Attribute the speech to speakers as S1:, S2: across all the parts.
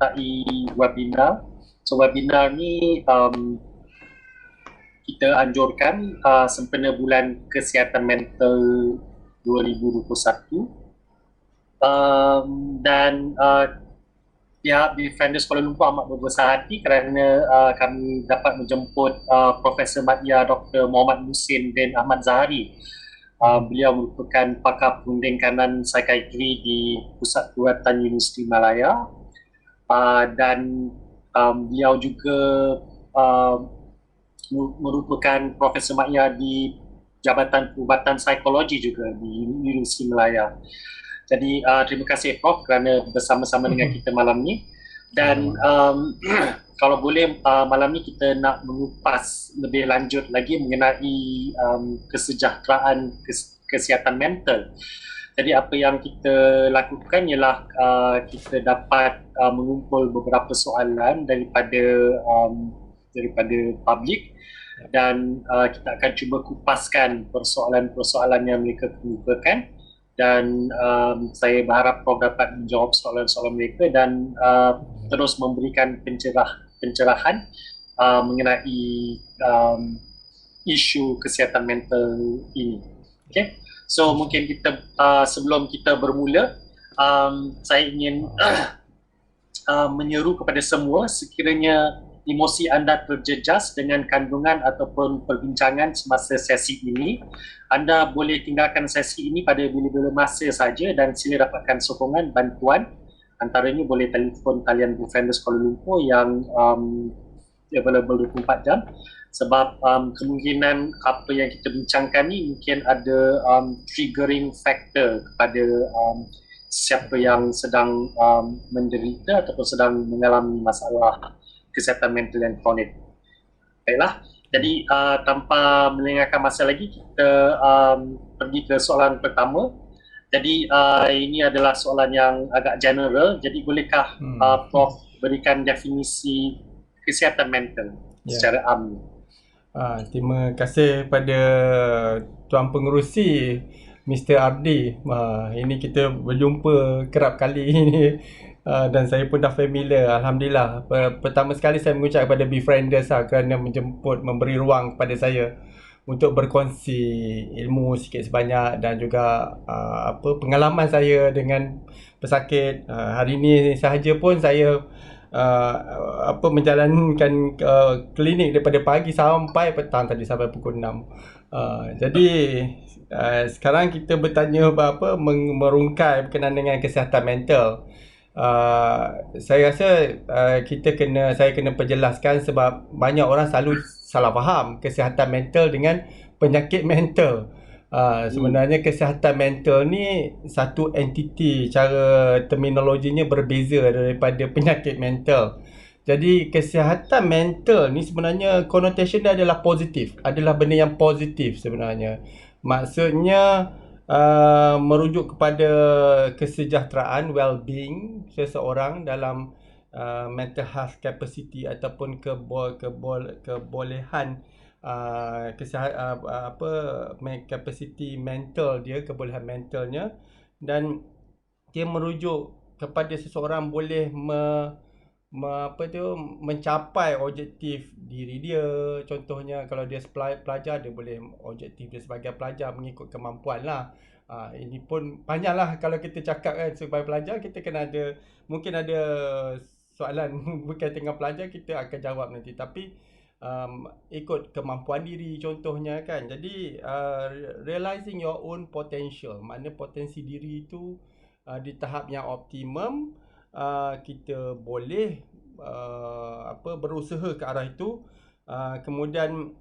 S1: menyertai webinar. So webinar ni kita anjurkan sempena bulan kesihatan mental 2021, dan pihak Befrienders Kuala Lumpur amat berbesar hati kerana kami dapat menjemput Profesor Madya Dr. Muhammad Musin bin Ahmad Zahari. Beliau merupakan pakar perunding kanan psikiatri di Pusat Perubatan Universiti Malaya, dan beliau juga merupakan Profesor Madya di Jabatan Perubatan Psikologi juga di Universiti Malaya. Jadi terima kasih Prof kerana bersama-sama dengan kita malam ni. Dan kalau boleh malam ni kita nak mengupas lebih lanjut lagi mengenai kesejahteraan kesihatan mental. Jadi apa yang kita lakukan ialah kita dapat mengumpul beberapa soalan daripada publik, dan kita akan cuba kupaskan persoalan-persoalan yang mereka kemukakan. Dan saya berharap Prof dapat menjawab soalan-soalan mereka dan terus memberikan pencerahan mengenai isu kesihatan mental ini. Okay? So mungkin kita sebelum kita bermula, saya ingin menyeru kepada semua, sekiranya emosi anda terjejas dengan kandungan ataupun perbincangan semasa sesi ini, anda boleh tinggalkan sesi ini pada bila-bila masa saja dan sila dapatkan sokongan bantuan. Antaranya boleh telefon talian Befrienders Kuala Lumpur yang available 24 jam, sebab kemungkinan apa yang kita bincangkan ni mungkin ada triggering factor kepada siapa yang sedang menderita ataupun sedang mengalami masalah kesihatan mental yang kronik. Baiklah, jadi tanpa melengahkan masa lagi, kita pergi ke soalan pertama. Jadi ini adalah soalan yang agak general. Jadi bolehkah Prof berikan definisi kesihatan mental secara am?
S2: Terima kasih pada Tuan Pengerusi Mr. Ardi. Ini kita berjumpa kerap kali ini. Dan saya pun dah familiar, Alhamdulillah. Pertama sekali saya mengucap kepada Befrienders kerana menjemput, memberi ruang kepada saya untuk berkongsi ilmu sikit sebanyak dan juga pengalaman saya dengan pesakit. Hari ini sahaja pun saya menjalankan klinik daripada pagi sampai petang tadi, sampai pukul 6. Jadi sekarang kita bertanya merungkai berkenaan dengan kesihatan mental. Saya rasa saya kena perjelaskan sebab banyak orang selalu salah faham kesihatan mental dengan penyakit mental. Sebenarnya kesihatan mental ni satu entiti, cara terminologinya berbeza daripada penyakit mental. Jadi kesihatan mental ni sebenarnya connotation dia adalah positif, adalah benda yang positif sebenarnya. Maksudnya merujuk kepada kesejahteraan, well-being seseorang dalam mental health capacity ataupun kebolehan capacity mental dia, kebolehan mentalnya, dan dia merujuk kepada seseorang boleh mencapai objektif diri dia. Contohnya kalau dia pelajar, dia boleh objektif dia sebagai pelajar mengikut kemampuan lah. Ini pun banyak lah kalau kita cakap kan, sebagai pelajar kita kena ada, mungkin ada soalan berkaitan dengan pelajar kita akan jawab nanti, tapi ikut kemampuan diri contohnya kan. Jadi realizing your own potential, makna potensi diri itu di tahap yang optimum, kita boleh berusaha ke arah itu. Kemudian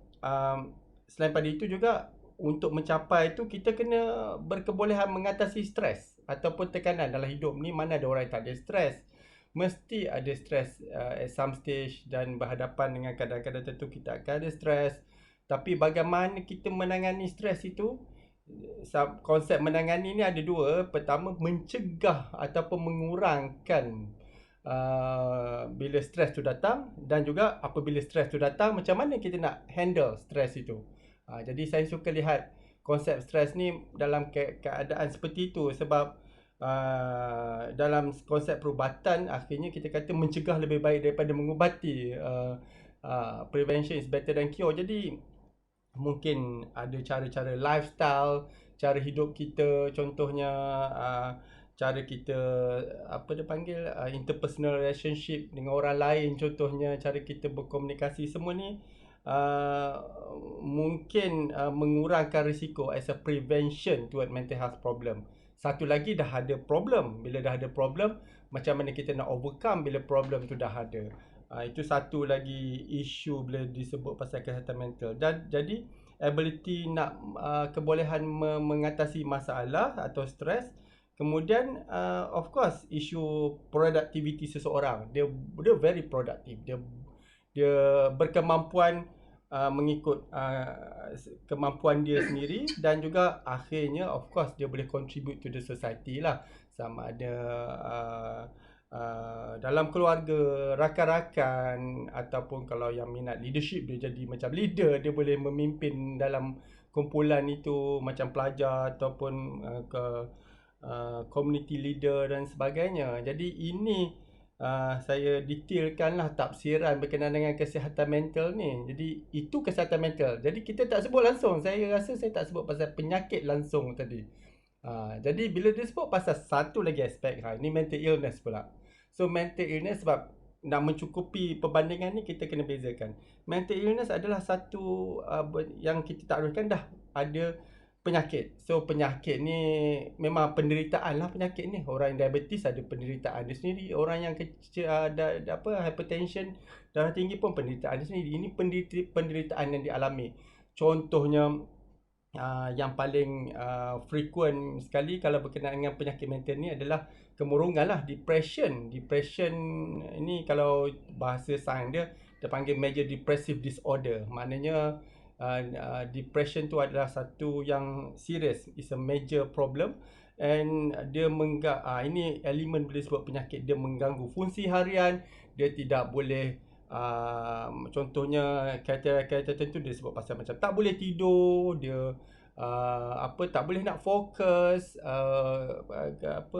S2: selain pada itu juga, untuk mencapai itu kita kena berkebolehan mengatasi stres ataupun tekanan dalam hidup ni. Mana ada orang yang tak ada stres? Mesti ada stres at some stage, dan berhadapan dengan kadang-kadang tentu kita akan ada stres. Tapi bagaimana kita menangani stres itu? Konsep menangani ni ada dua. Pertama, mencegah ataupun mengurangkan bila stres tu datang, dan juga apabila stres tu datang, macam mana kita nak handle stres itu. Jadi saya suka lihat konsep stres ni dalam keadaan seperti itu, sebab dalam konsep perubatan akhirnya kita kata mencegah lebih baik daripada mengubati. Prevention is better than cure. Jadi mungkin ada cara-cara lifestyle, cara hidup kita, contohnya cara kita apa dia panggil interpersonal relationship dengan orang lain, contohnya cara kita berkomunikasi, semua ni uh, mungkin mengurangkan risiko as a prevention toward mental health problem. Satu lagi, dah ada problem. Bila dah ada problem, macam mana kita nak overcome bila problem tu dah ada. Itu satu lagi isu bila disebut pasal kesihatan mental. Dan jadi ability nak kebolehan mengatasi masalah atau stres. Kemudian of course isu productivity seseorang. Dia very productive. Dia berkemampuan mengikut kemampuan dia sendiri, dan juga akhirnya of course dia boleh contribute to the society lah, sama ada dalam keluarga, rakan-rakan, ataupun kalau yang minat leadership dia jadi macam leader, dia boleh memimpin dalam kumpulan itu macam pelajar ataupun ke community leader dan sebagainya. Jadi ini saya detailkanlah tafsiran berkenaan dengan kesihatan mental ni. Jadi itu kesihatan mental. Jadi kita tak sebut langsung. Saya rasa saya tak sebut pasal penyakit langsung tadi. Jadi bila dia sebut pasal satu lagi aspek, ini mental illness pula. So mental illness, sebab nak mencukupi perbandingan ni kita kena bezakan. Mental illness adalah satu yang kita taklukkan dah ada penyakit. So penyakit ni memang penderitaan lah penyakit ni. Orang yang diabetes ada penderitaan dia sendiri. Orang yang kecil ada hypertension, darah tinggi pun penderitaan dia sendiri. Ini penderitaan yang dialami. Contohnya yang paling frequent sekali kalau berkenaan dengan penyakit mental ni adalah kemurungan lah, depression. Depression ini kalau bahasa sains dia panggil major depressive disorder. Maknanya depression tu adalah satu yang serious, is a major problem, and dia ini elemen boleh sebut penyakit. Dia mengganggu fungsi harian, dia tidak boleh contohnya kriteria tertentu dia sebut pasal macam tak boleh tidur, dia tak boleh nak fokus,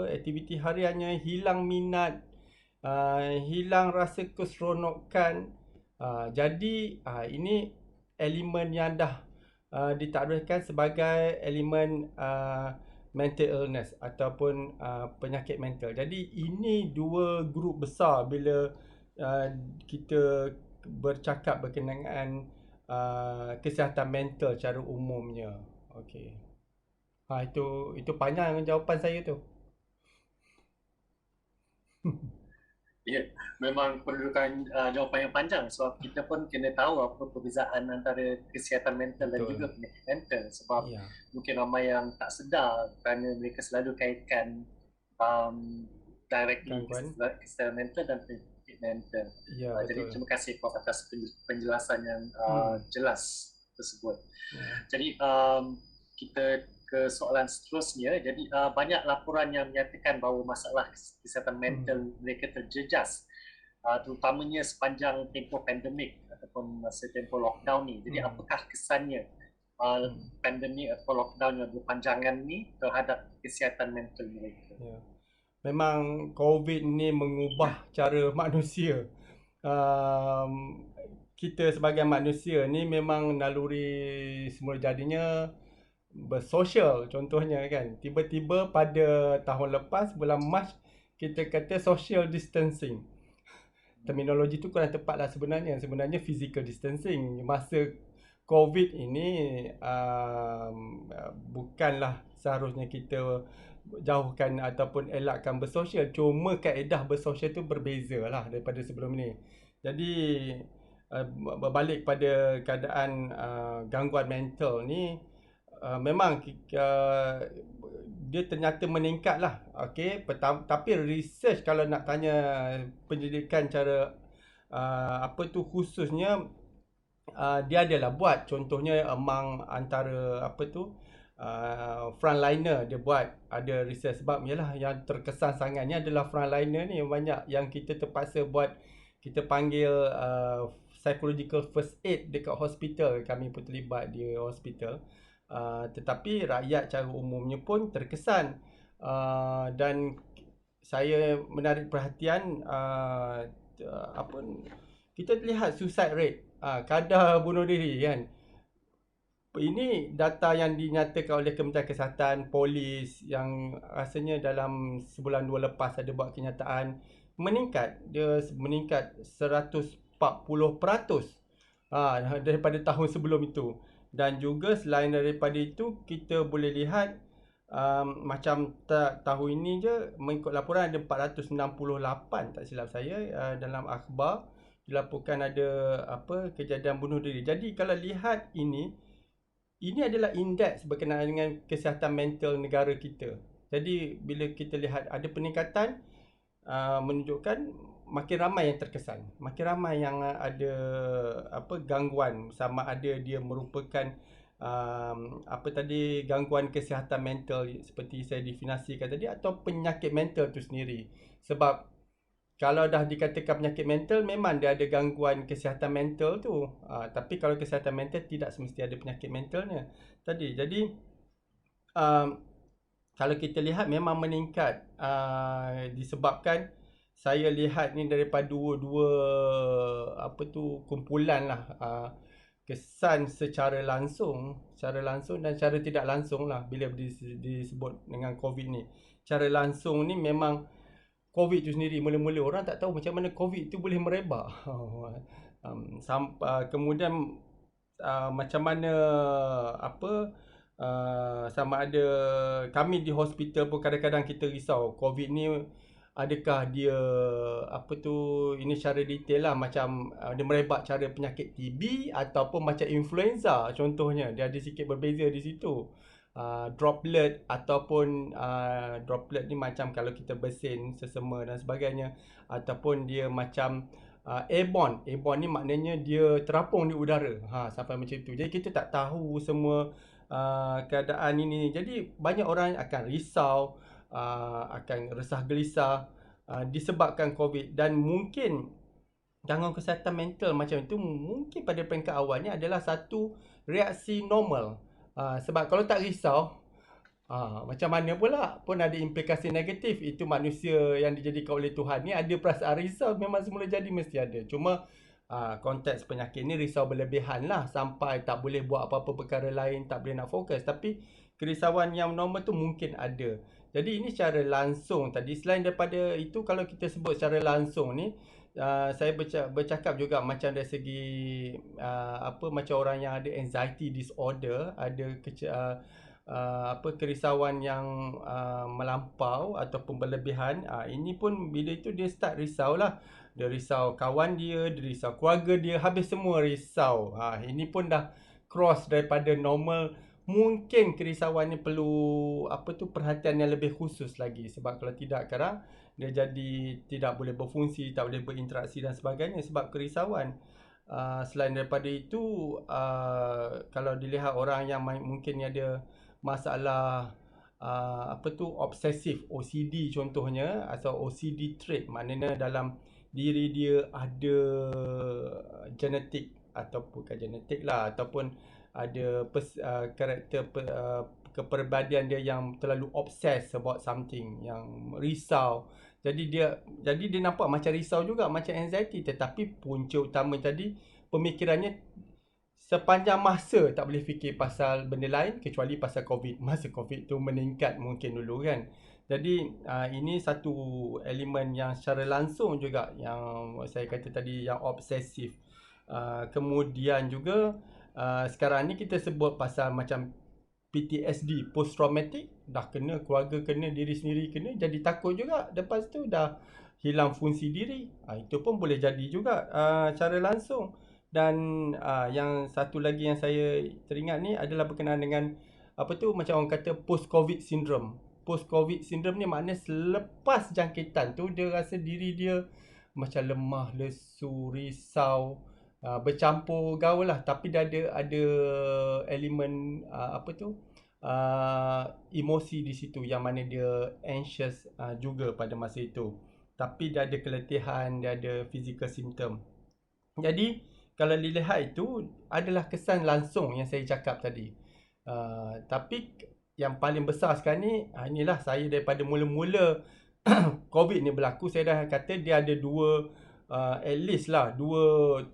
S2: aktiviti hariannya hilang minat, hilang rasa keseronokan. Jadi ini elemen yang dah ditaklukkan sebagai elemen mental illness ataupun penyakit mental. Jadi ini dua grup besar bila kita bercakap berkenaan kesihatan mental secara umumnya. Okey. Itu panjang jawapan saya tu.
S1: Ya, memang perlukan jawapan yang panjang sebab kita pun kena tahu apa perbezaan antara kesihatan mental dan juga penyakit mental, sebab mungkin ramai yang tak sedar kerana mereka selalu kaitkan directly kesihatan mental dan penyakit mental. Jadi terima kasih Prof atas penjelasan yang jelas tersebut. Jadi kita ke soalan seterusnya. Jadi banyak laporan yang menyatakan bahawa masalah kesihatan mental mereka terjejas, terutamanya sepanjang tempoh pandemik ataupun masa tempoh lockdown ni. Jadi apakah kesannya pandemik atau lockdown yang berpanjangan ni terhadap kesihatan mental mereka?
S2: Memang COVID ni mengubah cara manusia. Kita sebagai manusia ni memang naluri semula jadinya bersosial, contohnya kan. Tiba-tiba pada tahun lepas bulan Mac kita kata social distancing. Terminologi tu kurang tepat lah sebenarnya. Sebenarnya physical distancing. Masa COVID ini bukanlah seharusnya kita jauhkan ataupun elakkan bersosial. Cuma kaedah bersosial tu berbeza lah daripada sebelum ni. Jadi berbalik pada keadaan gangguan mental ni, memang dia ternyata meningkat lah. Okay? Tapi research kalau nak tanya penyelidikan cara khususnya dia adalah buat, contohnya among antara frontliner dia buat ada research. Sebab yalah yang terkesan sangatnya adalah frontliner ni banyak yang kita terpaksa buat, kita panggil psychological first aid dekat hospital. Kami pun terlibat di hospital. Tetapi rakyat cara umumnya pun terkesan. Dan saya menarik perhatian apa kita lihat suicide rate, kadar bunuh diri kan. Ini data yang dinyatakan oleh Kementerian Kesihatan, polis yang rasanya dalam sebulan dua lepas ada buat kenyataan meningkat. Dia meningkat 140% daripada tahun sebelum itu. Dan juga selain daripada itu, kita boleh lihat macam tahun ini je mengikut laporan ada 468 tak silap saya dalam akhbar dilaporkan ada kejadian bunuh diri. Jadi kalau lihat ini adalah indeks berkenaan dengan kesihatan mental negara kita. Jadi bila kita lihat ada peningkatan, menunjukkan makin ramai yang terkesan, makin ramai yang ada gangguan, sama ada dia merupakan gangguan kesihatan mental seperti saya definisikan tadi atau penyakit mental tu sendiri. Sebab kalau dah dikatakan penyakit mental, memang dia ada gangguan kesihatan mental tu. Tapi kalau kesihatan mental tidak semestinya ada penyakit mentalnya tadi. Jadi kalau kita lihat memang meningkat, disebabkan saya lihat ni daripada dua kumpulan lah, kesan secara langsung dan secara tidak langsung lah bila disebut dengan COVID ni. Secara langsung ni memang COVID tu sendiri, mula-mula orang tak tahu macam mana COVID tu boleh merebak. Kemudian macam mana sama ada kami di hospital pun kadang-kadang kita risau COVID ni adakah dia ini secara detail lah, macam dia merebak cara penyakit TB ataupun macam influenza contohnya. Dia ada sikit berbeza di situ. Droplet ataupun droplet ni macam kalau kita bersin sesama dan sebagainya, ataupun dia macam airborne ni maknanya dia terapung di udara, sampai macam tu. Jadi kita tak tahu semua keadaan ini. Jadi banyak orang akan risau, akan resah gelisah disebabkan COVID. Dan mungkin gangguan kesihatan mental macam itu mungkin pada peringkat awalnya adalah satu reaksi normal. Sebab kalau tak risau, macam mana pula pun ada implikasi negatif. Itu manusia yang dijadikan oleh Tuhan ni ada perasaan risau, memang semula jadi mesti ada. Cuma konteks penyakit ni risau berlebihan lah, sampai tak boleh buat apa-apa perkara lain, tak boleh nak fokus. Tapi kerisauan yang normal tu mungkin ada. Jadi ini secara langsung tadi. Selain daripada itu, kalau kita sebut secara langsung ni, saya bercakap juga macam dari segi macam orang yang ada anxiety disorder, ada kerisauan yang melampau ataupun berlebihan. Ini pun bila itu dia start risau lah. Dia risau kawan dia risau keluarga dia, habis semua risau. Ini pun dah cross daripada normal. Mungkin kerisauan ni perlu perhatian yang lebih khusus lagi. Sebab kalau tidak, sekarang dia jadi tidak boleh berfungsi, tak boleh berinteraksi dan sebagainya sebab kerisauan. Selain daripada itu, kalau dilihat orang yang mungkin ada masalah obsesif OCD contohnya, atau OCD trait, maknanya dalam diri dia ada genetik, ataupun bukan genetik lah, ataupun ada karakter kepribadian dia yang terlalu obses about something, yang risau. Jadi dia nampak macam risau juga, macam anxiety, tetapi punca utama tadi pemikirannya sepanjang masa tak boleh fikir pasal benda lain kecuali pasal COVID. Masa COVID tu meningkat mungkin dulu kan. Jadi ini satu elemen yang secara langsung juga yang saya kata tadi, yang obsesif. Kemudian juga sekarang ni kita sebut pasal macam PTSD, post traumatic, dah kena keluarga kena, diri sendiri kena, jadi takut juga. Lepas tu dah hilang fungsi diri. Itu pun boleh jadi juga secara langsung. Dan yang satu lagi yang saya teringat ni adalah berkenaan dengan macam orang kata post covid syndrome. Post covid syndrome ni maknanya selepas jangkitan tu dia rasa diri dia macam lemah, lesu, risau, bercampur gaul lah. Tapi dia ada elemen emosi di situ, yang mana dia anxious juga pada masa itu. Tapi dia ada keletihan, dia ada physical symptom. Jadi kalau dilihat itu adalah kesan langsung yang saya cakap tadi. Tapi yang paling besar sekarang ni, inilah saya daripada mula-mula COVID ni berlaku, saya dah kata dia ada dua, at least lah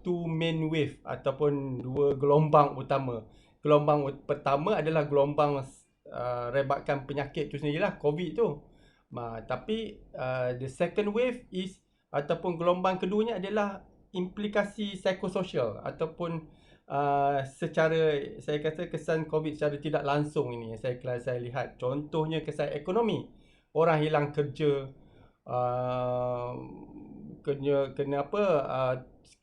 S2: two main wave ataupun dua gelombang utama. Gelombang pertama adalah gelombang rebatan penyakit tu sendirilah, COVID tu. Tapi the second wave is, ataupun gelombang keduanya adalah implikasi psikososial ataupun secara, saya kata kesan COVID secara tidak langsung ini kalau saya lihat. Contohnya kesan ekonomi. Orang hilang kerja, uh, kena apa,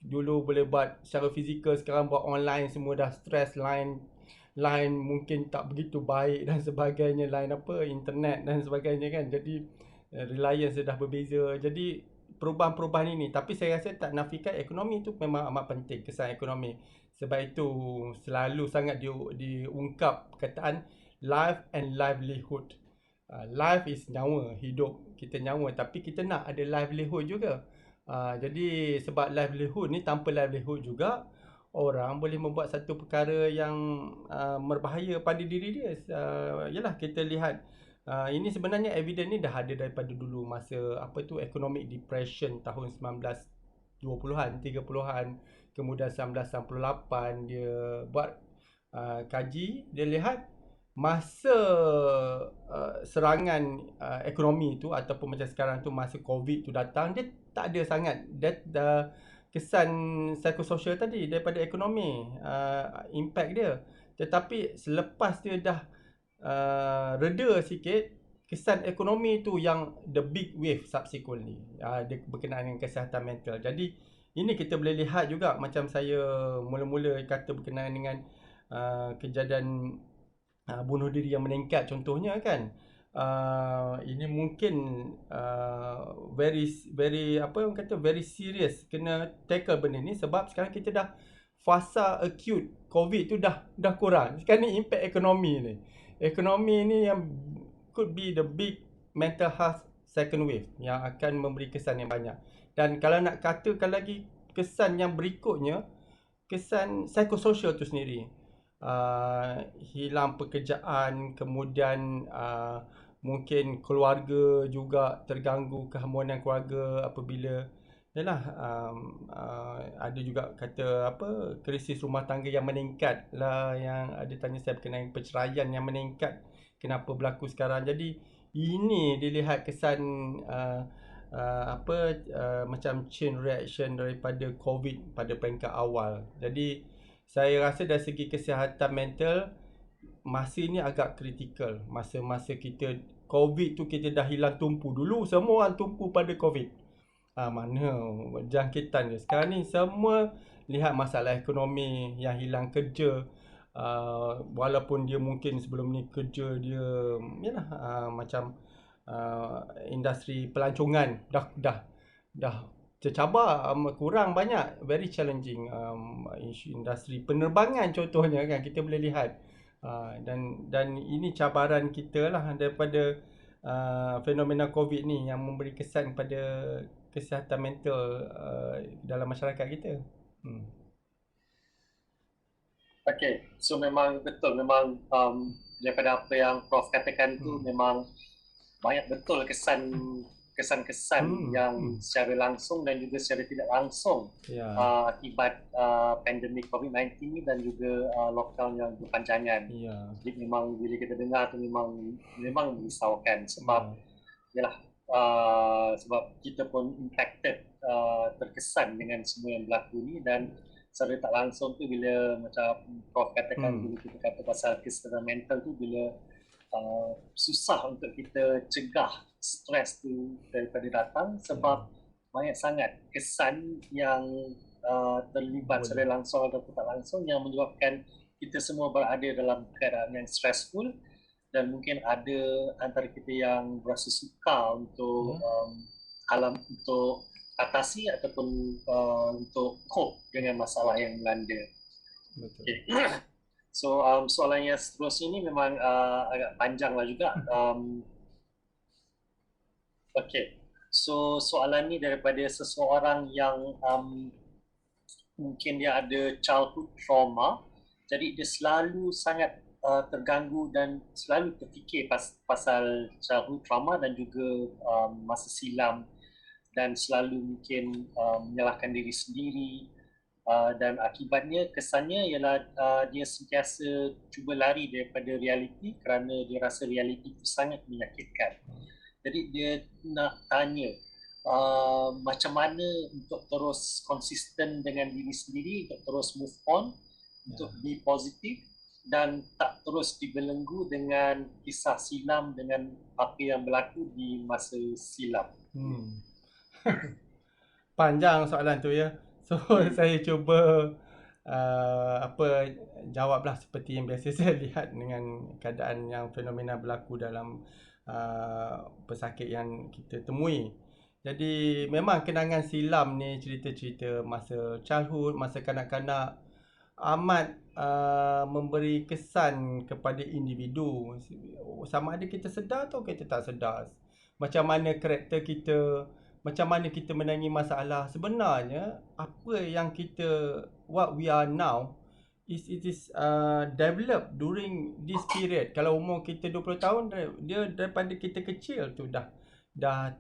S2: dulu boleh buat secara fizikal, sekarang buat online, semua dah stres, line mungkin tak begitu baik dan sebagainya, line apa, internet dan sebagainya kan. Jadi reliance dia dah berbeza. Jadi perubahan-perubahan ini, tapi saya rasa tak nafikan ekonomi tu memang amat penting, kesan ekonomi. Sebab itu selalu sangat diungkap perkataan life and livelihood. Life is nyawa, hidup kita nyawa, tapi kita nak ada livelihood juga. Jadi sebab livelihood ni, tanpa livelihood juga orang boleh membuat satu perkara yang berbahaya pada diri dia. Yalah, kita lihat ini sebenarnya evidence ni dah ada daripada dulu, masa apa tu, economic depression tahun 1920-an, 30-an, kemudian 1998 dia buat kaji, dia lihat masa serangan ekonomi tu ataupun macam sekarang tu, masa COVID tu datang, dia tak ada sangat kesan psikososial tadi daripada ekonomi, impact dia. Tetapi selepas dia dah reda sikit, kesan ekonomi tu yang the big wave subsequently, dia berkenaan dengan kesihatan mental. Jadi ini kita boleh lihat juga, macam saya mula-mula kata berkenaan dengan kejadian bunuh diri yang meningkat contohnya kan. Ini mungkin very apa orang kata, very serious, kena tackle benda ni, sebab sekarang kita dah fasa acute COVID tu dah kurang. Sekarang ni impact ekonomi ni. Ekonomi ni yang could be the big mental health second wave yang akan memberi kesan yang banyak. Dan kalau nak katakan lagi kesan yang berikutnya, kesan psikososial tu sendiri, hilang pekerjaan, kemudian mungkin keluarga juga terganggu, keharmonian keluarga apabila ada juga kata apa, krisis rumah tangga yang meningkat lah, yang ada tanya saya berkenaan perceraian yang meningkat, kenapa berlaku sekarang. Jadi ini dilihat kesan macam chain reaction daripada COVID pada peringkat awal. Jadi saya rasa dari segi kesihatan mental, masa ni agak kritikal. Masa-masa kita COVID tu, kita dah hilang tumpu. Dulu semua orang tumpu pada COVID. Mana jangkitan dia. Sekarang ni semua lihat masalah ekonomi, yang hilang kerja. Walaupun dia mungkin sebelum ni kerja dia macam industri pelancongan dah tercabar, kurang banyak, very challenging. Industri penerbangan contohnya kan, kita boleh lihat. Dan ini cabaran kita lah daripada fenomena COVID ni, yang memberi kesan pada kesihatan mental dalam masyarakat kita.
S1: Okay, so memang betul, memang daripada apa yang Prof katakan tu, memang banyak betul kesan-kesan yang secara langsung dan juga secara tidak langsung akibat pandemik COVID-19 ni, dan juga lockdown yang berpanjangan. Jadi memang bila kita dengar tu memang merisaukan, sebab yalah, sebab kita pun impacted, terkesan dengan semua yang berlaku ni. Dan secara tak langsung tu, bila macam Prof katakan, bila kita kata pasal kesihatan mental tu, bila susah untuk kita cegah stres tu daripada datang, sebab banyak sangat kesan yang terlibat secara langsung atau tak langsung, yang menyebabkan kita semua berada dalam keadaan yang stressful. Dan mungkin ada antara kita yang berasa suka untuk untuk atasi ataupun untuk cope dengan masalah yang melanda.
S2: Betul.
S1: Okay. So soalan yang seterusnya ini memang agak panjang lah juga. Okay, so soalan ni daripada seseorang yang mungkin dia ada childhood trauma, jadi dia selalu sangat terganggu dan selalu terfikir pasal childhood trauma dan juga masa silam, dan selalu mungkin menyalahkan diri sendiri, dan akibatnya kesannya ialah dia sentiasa cuba lari daripada realiti kerana dia rasa realiti itu sangat menyakitkan. Jadi dia nak tanya macam mana untuk terus konsisten dengan diri sendiri, untuk terus move on, untuk be positif dan tak terus dibelenggu dengan kisah silam dengan apa yang berlaku di masa silam.
S2: Panjang soalan tu ya. So saya cuba jawablah seperti yang biasa saya lihat dengan keadaan yang fenomena berlaku dalam pesakit yang kita temui. Jadi memang kenangan silam ni, cerita-cerita masa childhood, masa kanak-kanak amat memberi kesan kepada individu. Sama ada kita sedar atau kita tak sedar. Macam mana karakter kita, macam mana kita menangani masalah. Sebenarnya apa yang what we are now it is developed during this period. Kalau umur kita 20 tahun, dia daripada kita kecil tu dah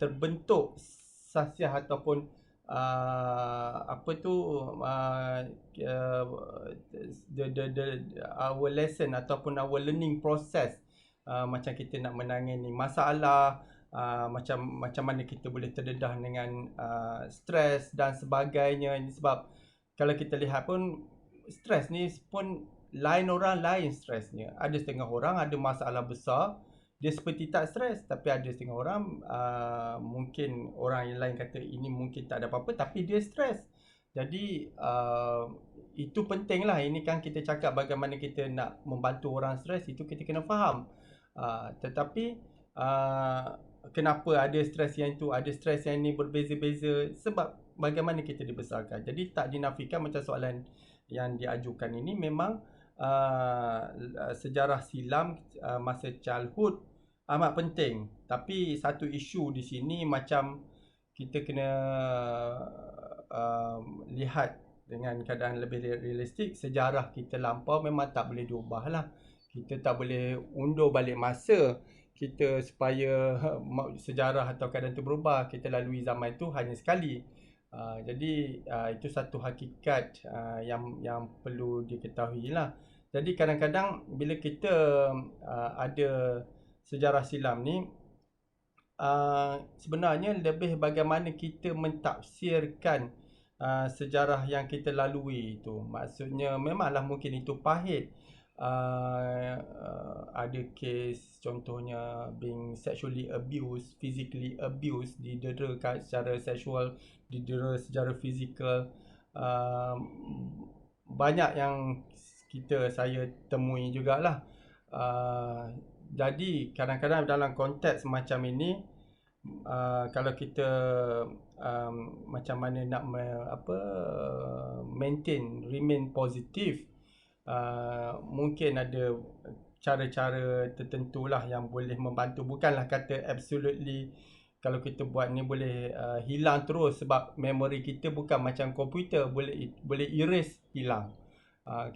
S2: terbentuk sasiah ataupun our lesson ataupun our learning process, macam kita nak menangani masalah, macam mana kita boleh terdedah dengan stres dan sebagainya. Ini sebab kalau kita lihat pun stres ni pun lain orang lain stresnya. Ada setengah orang ada masalah besar, dia seperti tak stres, tapi ada setengah orang mungkin orang yang lain kata ini mungkin tak ada apa-apa tapi dia stres. Jadi itu pentinglah. Ini kan kita cakap bagaimana kita nak membantu orang stres, itu kita kena faham. Tetapi kenapa ada stres yang itu, ada stres yang ini, berbeza-beza sebab bagaimana kita dibesarkan. Jadi tak dinafikan macam soalan yang diajukan ini, memang sejarah silam masa childhood amat penting. Tapi satu isu di sini macam kita kena lihat dengan keadaan lebih realistik. Sejarah kita lampau memang tak boleh diubah lah. Kita tak boleh undur balik masa kita supaya sejarah atau keadaan itu berubah. Kita lalui zaman itu hanya sekali. Jadi itu satu hakikat yang perlu diketahui lah. Jadi kadang-kadang bila kita ada sejarah silam ni, sebenarnya lebih bagaimana kita mentafsirkan sejarah yang kita lalui itu. Maksudnya memanglah mungkin itu pahit. Ada kes contohnya being sexually abused, physically abused, didera secara seksual, didera secara fizikal. Banyak yang saya temui jugalah. Jadi kadang-kadang dalam konteks macam ini, kalau kita macam mana nak remain positif, mungkin ada cara-cara tertentu lah yang boleh membantu. Bukanlah kata absolutely kalau kita buat ni boleh hilang terus, sebab memory kita bukan macam komputer boleh erase, hilang.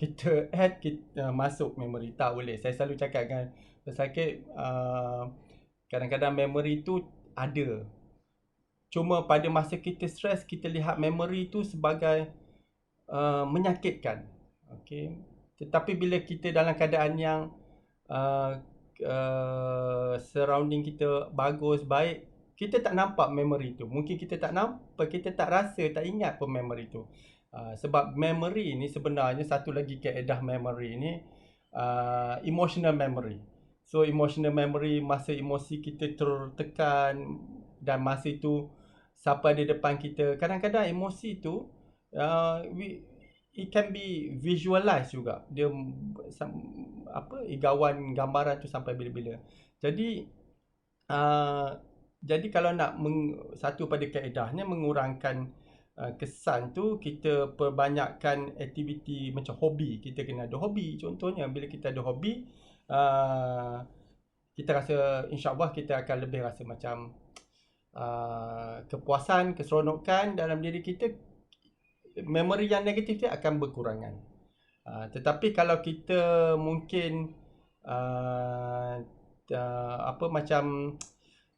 S2: Kita add, kita masuk memory, tak boleh. Saya selalu cakap kan pesakit, kadang-kadang memory tu ada, cuma pada masa kita stres, kita lihat memory tu sebagai menyakitkan. Okay. Tetapi bila kita dalam keadaan yang surrounding kita bagus, baik, kita tak nampak memory tu. Mungkin kita tak nampak, kita tak rasa, tak ingat pun memory tu. Sebab memory ni sebenarnya satu lagi kaedah memory ni, emotional memory. So emotional memory, masa emosi kita tertekan dan masa itu siapa di depan kita, kadang-kadang emosi tu it can be visualized juga. Dia igawan gambaran tu sampai bila-bila. Jadi kalau nak satu pada kaedahnya mengurangkan kesan tu, kita perbanyakkan aktiviti macam hobi. Kita kena ada hobi. Contohnya bila kita ada hobi, kita rasa insya-Allah kita akan lebih rasa macam kepuasan, keseronokan dalam diri kita. Memori yang negatif dia akan berkurangan. Tetapi kalau kita mungkin uh, apa macam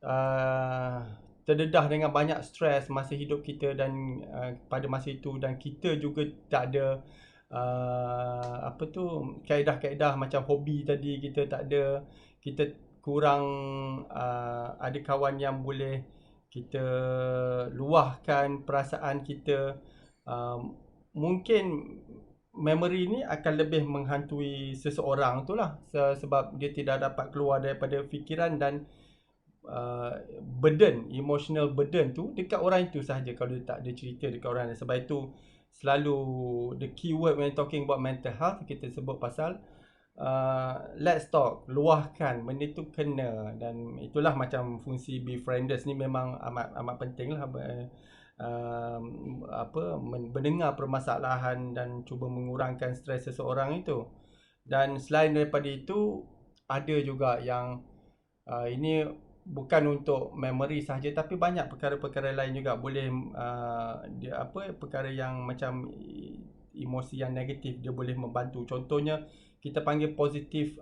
S2: uh, terdedah dengan banyak stres masa hidup kita dan pada masa itu, dan kita juga tak ada apa tu, kaedah-kaedah macam hobi tadi kita tak ada, kita kurang ada kawan yang boleh kita luahkan perasaan kita. Mungkin memory ni akan lebih menghantui seseorang tu lah, sebab dia tidak dapat keluar daripada fikiran, dan burden, emotional burden tu dekat orang itu sahaja kalau dia tak ada cerita dekat orang lain. Sebab itu selalu the keyword when talking about mental health, kita sebut pasal let's talk, luahkan benda tu kena. Dan itulah macam fungsi befrienders ni memang amat penting lah, mendengar permasalahan dan cuba mengurangkan stres seseorang itu. Dan selain daripada itu, ada juga yang ini bukan untuk memory sahaja, tapi banyak perkara-perkara lain juga boleh perkara yang macam emosi yang negatif dia boleh membantu. Contohnya kita panggil positif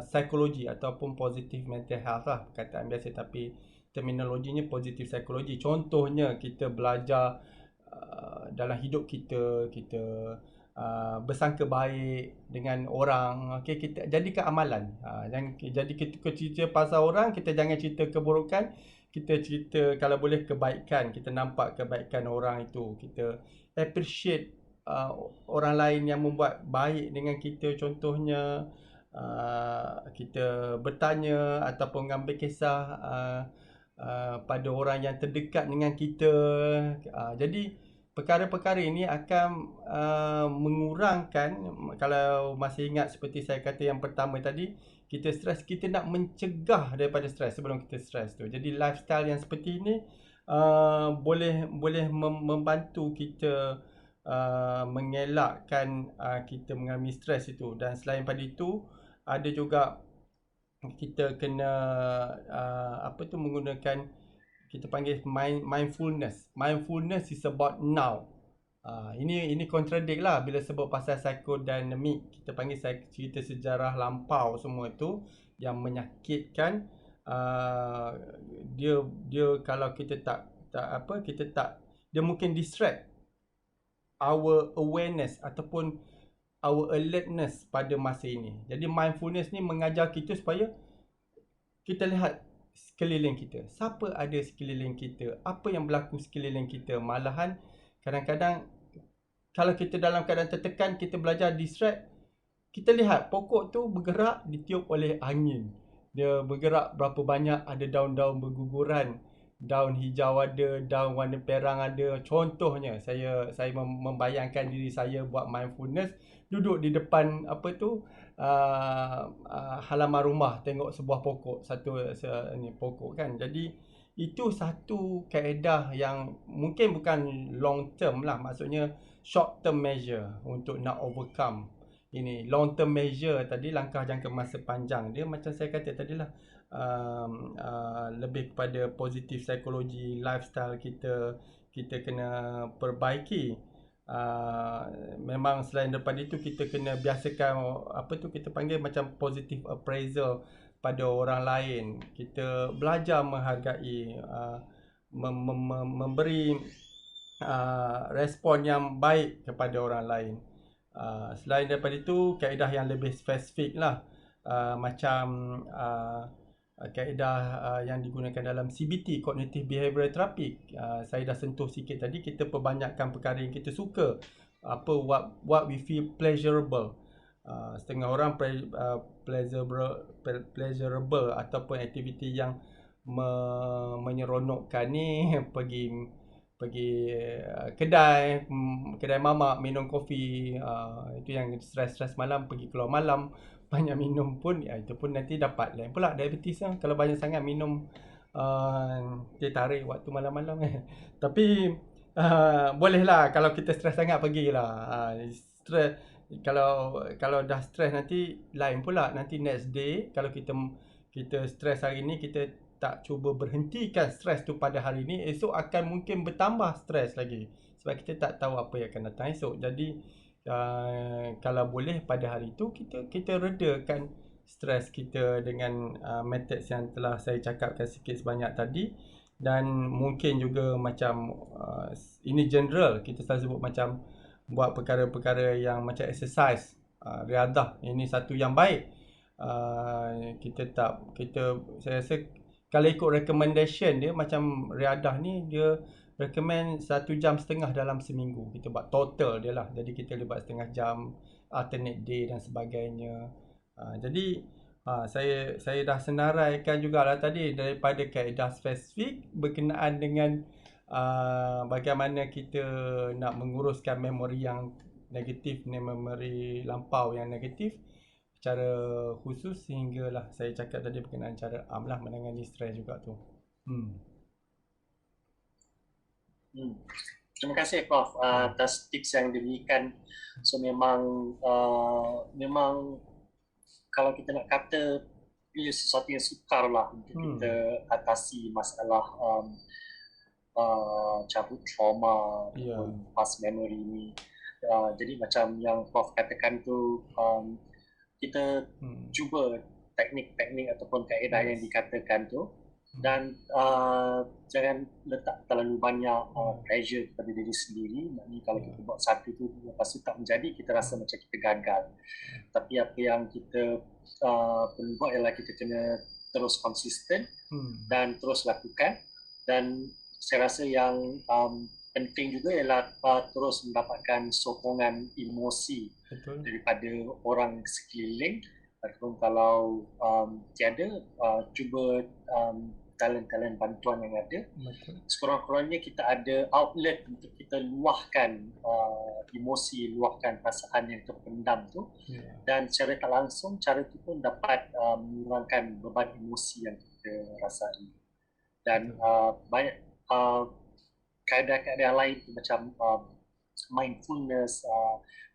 S2: psikologi ataupun positif mental health lah, perkataan biasa tapi terminologinya positif psikologi. Contohnya kita belajar dalam hidup kita bersangka baik dengan orang. Okey, kita jadikan amalan. Jadi kita cerita pasal orang, kita jangan cerita keburukan, kita cerita kalau boleh kebaikan. Kita nampak kebaikan orang itu, kita appreciate orang lain yang membuat baik dengan kita. Contohnya kita bertanya ataupun mengambil kisah pada orang yang terdekat dengan kita. Jadi perkara-perkara ini akan mengurangkan, kalau masih ingat seperti saya kata yang pertama tadi, kita stres, kita nak mencegah daripada stres sebelum kita stres tu. Jadi lifestyle yang seperti ini boleh membantu kita mengelakkan kita mengalami stres itu. Dan selain pada itu, ada juga kita kena menggunakan, kita panggil mindfulness. Mindfulness is about now. Ini contradict lah bila sebut pasal psychodynamic. Kita panggil cerita sejarah lampau semua itu yang menyakitkan. Dia kalau kita dia mungkin distract our awareness ataupun our alertness pada masa ini. Jadi mindfulness ni mengajar kita supaya kita lihat sekeliling kita. Siapa ada sekeliling kita? Apa yang berlaku sekeliling kita? Malahan kadang-kadang kalau kita dalam keadaan tertekan, kita belajar distract, kita lihat pokok tu bergerak, ditiup oleh angin. Dia bergerak berapa banyak, ada daun-daun berguguran, daun hijau ada, daun warna perang ada. Contohnya, saya membayangkan diri saya buat mindfulness, duduk di depan halaman rumah, tengok sebuah pokok, pokok kan. Jadi itu satu kaedah yang mungkin bukan long term lah, maksudnya short term measure untuk nak overcome ini. Long term measure tadi, langkah jangka masa panjang, dia macam saya kata tadilah, lebih kepada positif psikologi, lifestyle kita kena perbaiki. Memang selain daripada itu, kita kena biasakan kita panggil macam positive appraisal pada orang lain. Kita belajar menghargai, memberi respon yang baik kepada orang lain. Selain daripada itu, kaedah yang lebih spesifik lah, macam kaedah yang digunakan dalam CBT, Cognitive Behavioral Therapy. Saya dah sentuh sikit tadi, kita perbanyakkan perkara yang kita suka, what we feel pleasurable. Setengah orang pleasurable ataupun aktiviti yang menyeronokkan ni, pergi kedai mamak, minum kopi. Itu yang stres malam, pergi keluar malam, banyak minum pun itu pun nanti dapat lain pula diabetes lah, kalau banyak sangat minum dia tarik waktu malam-malam kan. Tapi bolehlah, kalau kita stres sangat pergilah. Stres, kalau dah stres nanti lain pula, nanti next day kalau kita stres hari ni, kita tak cuba berhentikan stres tu pada hari ni, esok akan mungkin bertambah stres lagi, sebab kita tak tahu apa yang akan datang esok. Jadi kalau boleh pada hari tu kita redakan stres kita dengan methods yang telah saya cakapkan sikit sebanyak tadi. Dan mungkin juga macam ini general, kita selalu sebut macam buat perkara-perkara yang macam exercise, riadah, ini satu yang baik. Saya rasa kalau ikut recommendation dia, macam riadah ni dia recommend 1.5 jam dalam seminggu. Kita buat total dia lah, jadi kita boleh buat setengah jam alternate day dan sebagainya. Jadi saya dah senaraikan jugalah tadi daripada kaedah spesifik berkenaan dengan bagaimana kita nak menguruskan memori yang negatif, memori lampau yang negatif secara khusus, sehinggalah saya cakap tadi berkenaan cara lah menangani stres juga tu.
S1: Terima kasih Prof atas tips yang diberikan. So memang kalau kita nak kata ia sesuatu yang sukar lah untuk kita atasi masalah childhood trauma ataupun past memory ni. Jadi macam yang Prof katakan tu, kita cuba teknik-teknik ataupun kaedah yang dikatakan tu, dan jangan letak terlalu banyak pressure kepada diri sendiri. Maknanya kalau kita buat satu tu lepas tu tak menjadi, kita rasa macam kita gagal. Tapi apa yang kita perlu buat ialah kita kena terus konsisten dan terus lakukan. Dan saya rasa yang penting juga ialah terus mendapatkan sokongan emosi daripada orang sekeliling, ataupun kalau tiada, cuba talent-talent bantuan yang ada. Sekurang-kurangnya kita ada outlet untuk kita luahkan emosi, luahkan perasaan yang terpendam tu, dan secara tak langsung cara tu pun dapat mengurangkan beban emosi yang kita rasai. Dan banyak kaedah-kaedah lain tu macam mindfulness,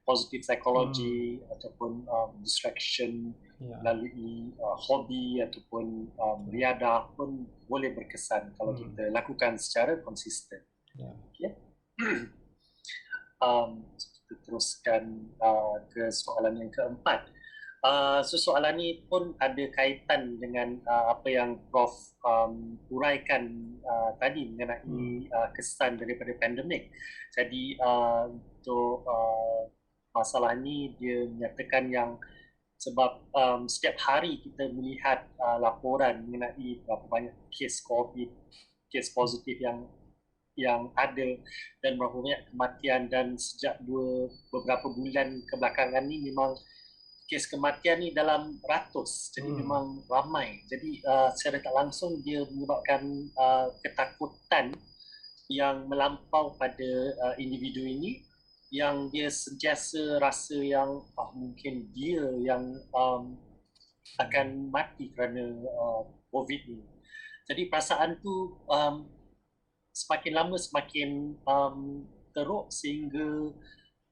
S1: positive psychology, ataupun distraction melalui hobi ataupun riadah pun boleh berkesan kalau kita lakukan secara konsisten. Okay. Kita teruskan ke soalan yang keempat. Soalan ni pun ada kaitan dengan apa yang Prof uraikan tadi mengenai kesan daripada pandemik. Jadi untuk masalah ni dia menyatakan yang sebab setiap hari kita melihat laporan mengenai berapa banyak kes COVID, kes positif yang ada, dan berapa banyak kematian, dan sejak beberapa bulan kebelakangan ni memang kes kematian ni dalam ratus, jadi memang ramai. Jadi secara tak langsung dia menyebabkan ketakutan yang melampau pada individu ini, yang dia sentiasa rasa yang mungkin dia yang akan mati kerana COVID ni. Jadi perasaan tu semakin lama semakin teruk, sehingga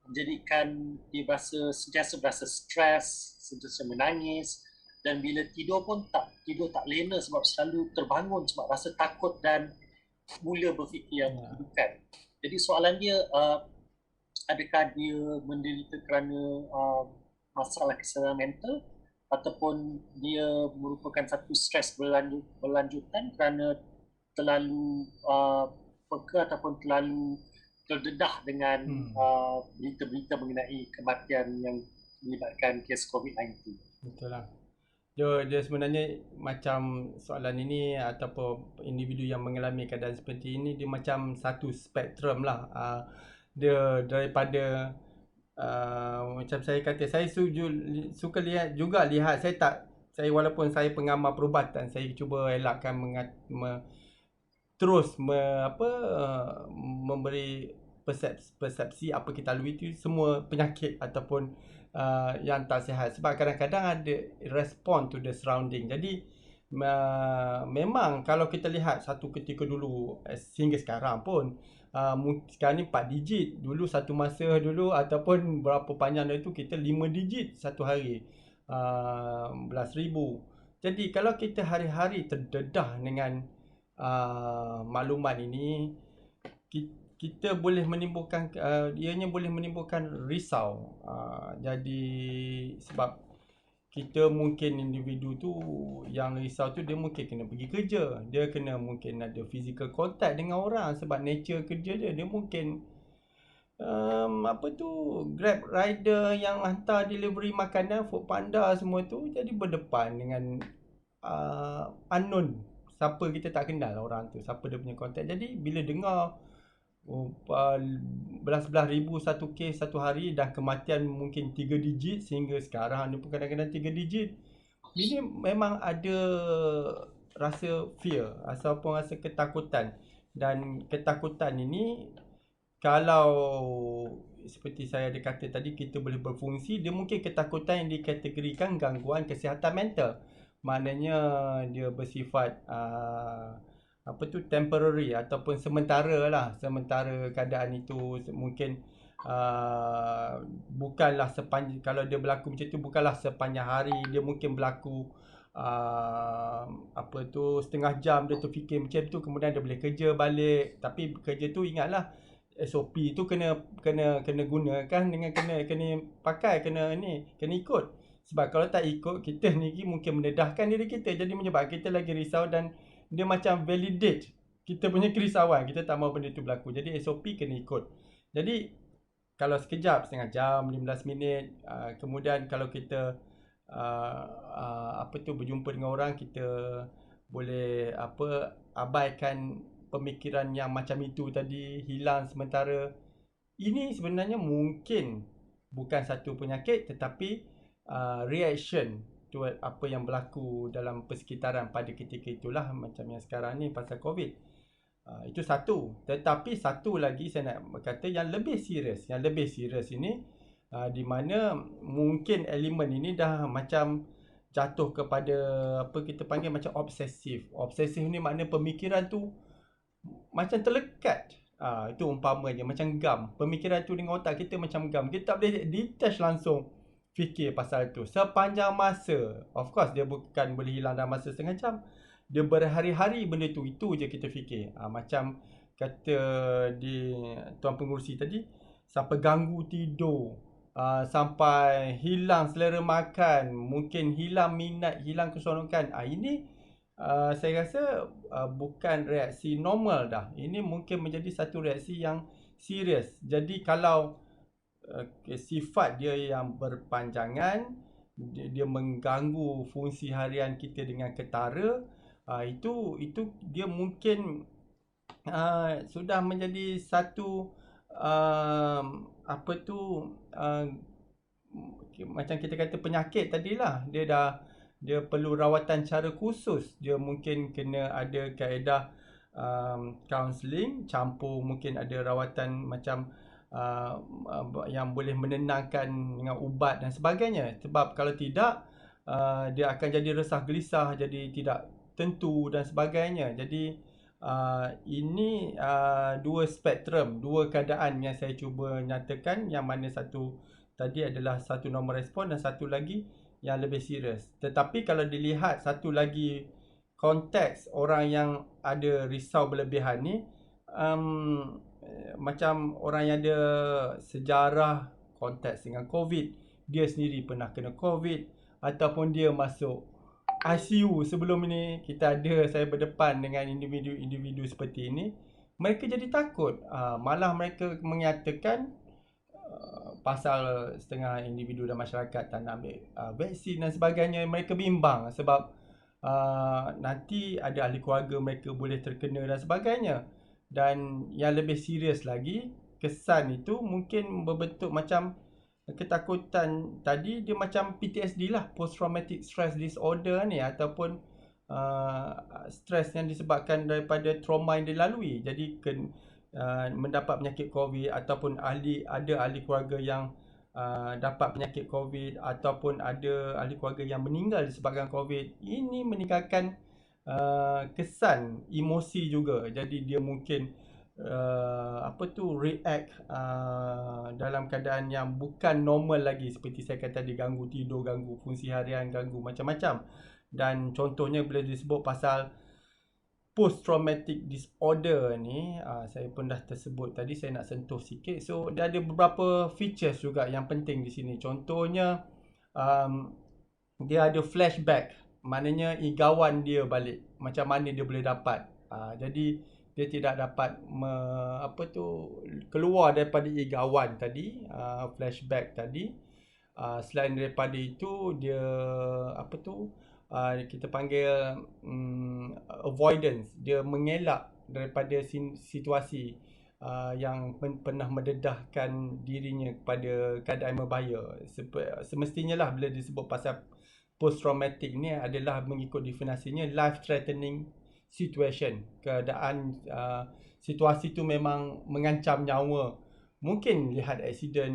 S1: menjadikan dia sentiasa berasa stres, sentiasa menangis, dan bila tidur pun tidur tak lena sebab selalu terbangun sebab rasa takut dan mula berfikir yang bukan. Jadi soalan dia, adakah dia menderita kerana masalah kesihatan mental, ataupun dia merupakan satu stres berlanjutan kerana terlalu peka ataupun terlalu terdedah dengan berita-berita mengenai kematian yang melibatkan kes COVID-19.
S2: Betul lah. Dia sebenarnya macam soalan ini ataupun individu yang mengalami keadaan seperti ini, dia macam satu spektrum lah. Dia daripada macam saya kata, saya suka lihat, saya walaupun saya pengamal perubatan, saya cuba elakkan memberi persepsi apa kita lalui itu semua penyakit ataupun yang tak sihat, sebab kadang-kadang ada respond to the surrounding. Jadi memang kalau kita lihat satu ketika dulu sehingga sekarang pun, sekarang ni 4 digit, dulu satu masa dulu ataupun berapa panjang itu kita 5 digit satu hari, belas ribu. Jadi kalau kita hari-hari terdedah dengan maklumat ini, kita boleh menimbulkan ianya boleh menimbulkan risau. Jadi sebab kita mungkin individu tu yang risau tu dia mungkin kena pergi kerja, dia kena mungkin ada physical contact dengan orang sebab nature kerja dia mungkin apa tu, Grab rider yang hantar delivery makanan, Food Panda semua tu jadi berdepan dengan unknown, siapa kita tak kenal orang tu, siapa dia punya contact. Jadi bila dengar belas-belas ribu satu kes satu hari dan kematian mungkin 3 digit sehingga sekarang ni pun kadang-kadang 3 digit, ini memang ada rasa fear ataupun rasa ketakutan. Dan ketakutan ini, kalau seperti saya ada kata tadi, kita boleh berfungsi, dia mungkin ketakutan yang dikategorikan gangguan kesihatan mental. Maknanya dia bersifat apa tu, temporary ataupun sementara lah, sementara keadaan itu. Mungkin bukanlah sepanjang, kalau dia berlaku macam tu bukanlah sepanjang hari, dia mungkin berlaku apa tu, setengah jam dia terfikir macam tu, kemudian dia boleh kerja balik. Tapi kerja tu ingatlah SOP tu kena gunakan dengan kena pakai, kena ikut. Sebab kalau tak ikut, kita ni mungkin mendedahkan diri kita, jadi menyebabkan kita lagi risau dan dia macam validate kita punya kerisauan, kita tak mahu benda tu berlaku. Jadi SOP kena ikut. Jadi kalau sekejap, setengah jam, 15 minit, kemudian kalau kita apa tu, berjumpa dengan orang, kita boleh abaikan pemikiran yang macam itu tadi, hilang sementara. Ini sebenarnya mungkin bukan satu penyakit, tetapi reaction tu apa yang berlaku dalam persekitaran pada ketika itulah, macam yang sekarang ni pasal COVID. Itu satu. Tetapi satu lagi saya nak berkata yang lebih serius. Yang lebih serius ini di mana mungkin elemen ini dah macam jatuh kepada apa kita panggil macam obsesif. Obsesif ni makna pemikiran tu macam terlekat. Itu umpamanya macam gam. Pemikiran tu dengan otak kita macam gam. Kita tak boleh detach langsung fikir pasal tu sepanjang masa. Of course dia bukan boleh hilang dalam masa setengah jam. Dia berhari-hari benda tu, itu je kita fikir. Macam kata di tuan pengurusi tadi, sampai ganggu tidur, sampai hilang selera makan, mungkin hilang minat, hilang keseronokan. Ini saya rasa bukan reaksi normal dah. Ini mungkin menjadi satu reaksi yang serius. Jadi kalau sifat dia yang berpanjangan, dia mengganggu fungsi harian kita dengan ketara, itu dia mungkin sudah menjadi satu apa tu, macam kita kata penyakit tadilah. Dia perlu rawatan cara khusus. Dia mungkin kena ada kaedah counselling campur, mungkin ada rawatan macam yang boleh menenangkan dengan ubat dan sebagainya. Sebab kalau tidak, dia akan jadi resah gelisah, jadi tidak tentu dan sebagainya. Jadi ini dua spektrum, dua keadaan yang saya cuba nyatakan, yang mana satu tadi adalah satu normal respon dan satu lagi yang lebih serius. Tetapi kalau dilihat satu lagi konteks orang yang ada risau berlebihan ni, macam orang yang ada sejarah konteks dengan COVID, dia sendiri pernah kena COVID, ataupun dia masuk ICU sebelum ini. Saya berdepan dengan individu-individu seperti ini, mereka jadi takut. Malah mereka menyatakan pasal setengah individu dan masyarakat tak nak ambil vaksin dan sebagainya. Mereka bimbang sebab nanti ada ahli keluarga mereka boleh terkena dan sebagainya. Dan yang lebih serius lagi, kesan itu mungkin berbentuk macam ketakutan tadi, dia macam PTSD lah, Post Traumatic Stress Disorder ni, ataupun stres yang disebabkan daripada trauma yang dilalui. Jadi mendapat penyakit COVID, ataupun ada ahli keluarga yang dapat penyakit COVID, ataupun ada ahli keluarga yang meninggal disebabkan COVID. Ini meningkatkan kesan emosi juga. Jadi dia mungkin react dalam keadaan yang bukan normal lagi. Seperti saya kata tadi, ganggu tidur, ganggu fungsi harian, ganggu macam-macam. Dan contohnya bila disebut pasal post traumatic disorder ni, saya pun dah tersebut tadi, saya nak sentuh sikit. So dia ada beberapa features juga yang penting di sini. Contohnya dia ada flashback, maknanya igawan dia balik, macam mana dia boleh dapat. Jadi dia tidak dapat keluar daripada igawan tadi, flashback tadi. Selain daripada itu dia kita panggil avoidance, dia mengelak daripada situasi yang pernah mendedahkan dirinya kepada keadaan berbahaya. Semestinya lah bila disebut pasal post traumatic ni adalah mengikut definisinya life threatening situation, keadaan situasi tu memang mengancam nyawa. Mungkin lihat aksiden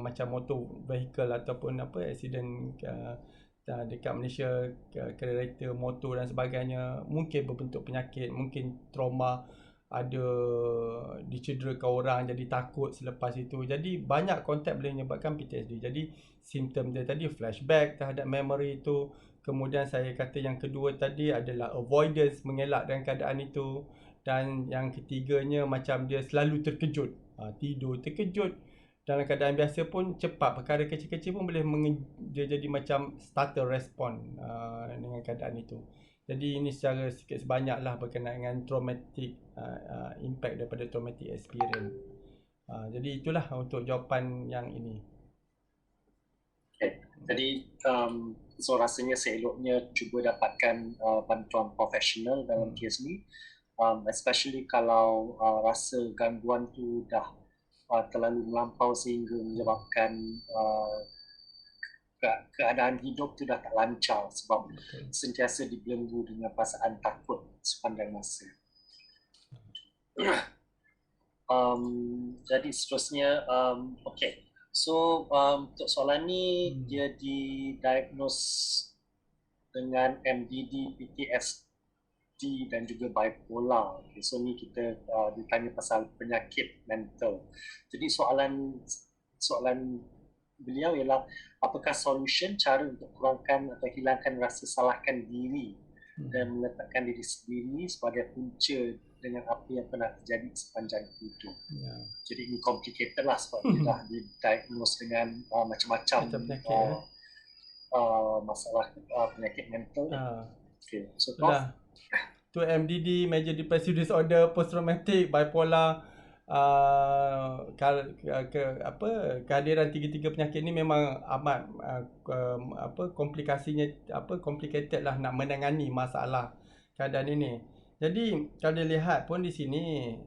S2: macam motor vehicle ataupun aksiden dekat Malaysia, kereta motor dan sebagainya, mungkin berbentuk penyakit, mungkin trauma, ada dicederakan orang jadi takut selepas itu. Jadi banyak konteks boleh menyebabkan PTSD. Jadi simptom dia tadi flashback terhadap memory itu. Kemudian saya kata yang kedua tadi adalah avoidance, mengelak dengan keadaan itu. Dan yang ketiganya macam dia selalu terkejut, tidur terkejut. Dalam keadaan biasa pun cepat, perkara kecil-kecil pun boleh dia jadi macam starter respon dengan keadaan itu. Jadi ini secara sikit sebanyak lah berkenaan dengan traumatic impact daripada traumatic experience. Jadi itulah untuk jawapan yang ini.
S1: Okay. Jadi so rasanya seeloknya cuba dapatkan bantuan profesional dalam kes ni, especially kalau rasa gangguan tu dah terlalu melampau sehingga menyebabkan keadaan hidup tu dah tak lancar sebab sentiasa dibelenggu dengan perasaan takut sepanjang masa. Jadi seterusnya, okay. So untuk soalan ni dia didiagnose dengan MDD, PTSD dan juga bipolar. Okay, so ni kita ditanya pasal penyakit mental. Jadi soalan beliau ialah apakah solution cara untuk kurangkan atau hilangkan rasa salahkan diri dan meletakkan diri sendiri sebagai punca dengan apa yang pernah terjadi sepanjang hidup. Jadi ini complicated lah sebab dia dah didiagnose dengan macam-macam masalah penyakit mental. Okay. So
S2: tu MDD, Major Depressive Disorder, Post Traumatic, Bipolar, kehadiran tiga-tiga penyakit ni memang amat komplikasinya complicated lah nak menangani masalah keadaan ini. Jadi kalau dilihat pun di sini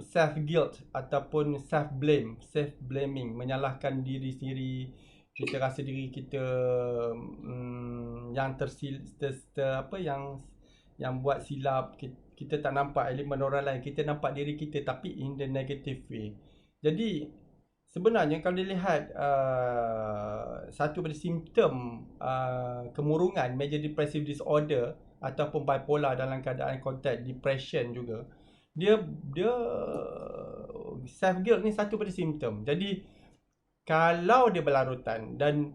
S2: self guilt ataupun self blaming, menyalahkan diri sendiri. Kita rasa diri kita yang buat silap, kita tak nampak elemen orang lain, kita nampak diri kita tapi in the negative way. Jadi sebenarnya kalau dilihat satu pada simptom kemurungan major depressive disorder ataupun bipolar dalam keadaan konteks depression juga, dia self guilt ni satu pada simptom. Jadi kalau dia berlarutan dan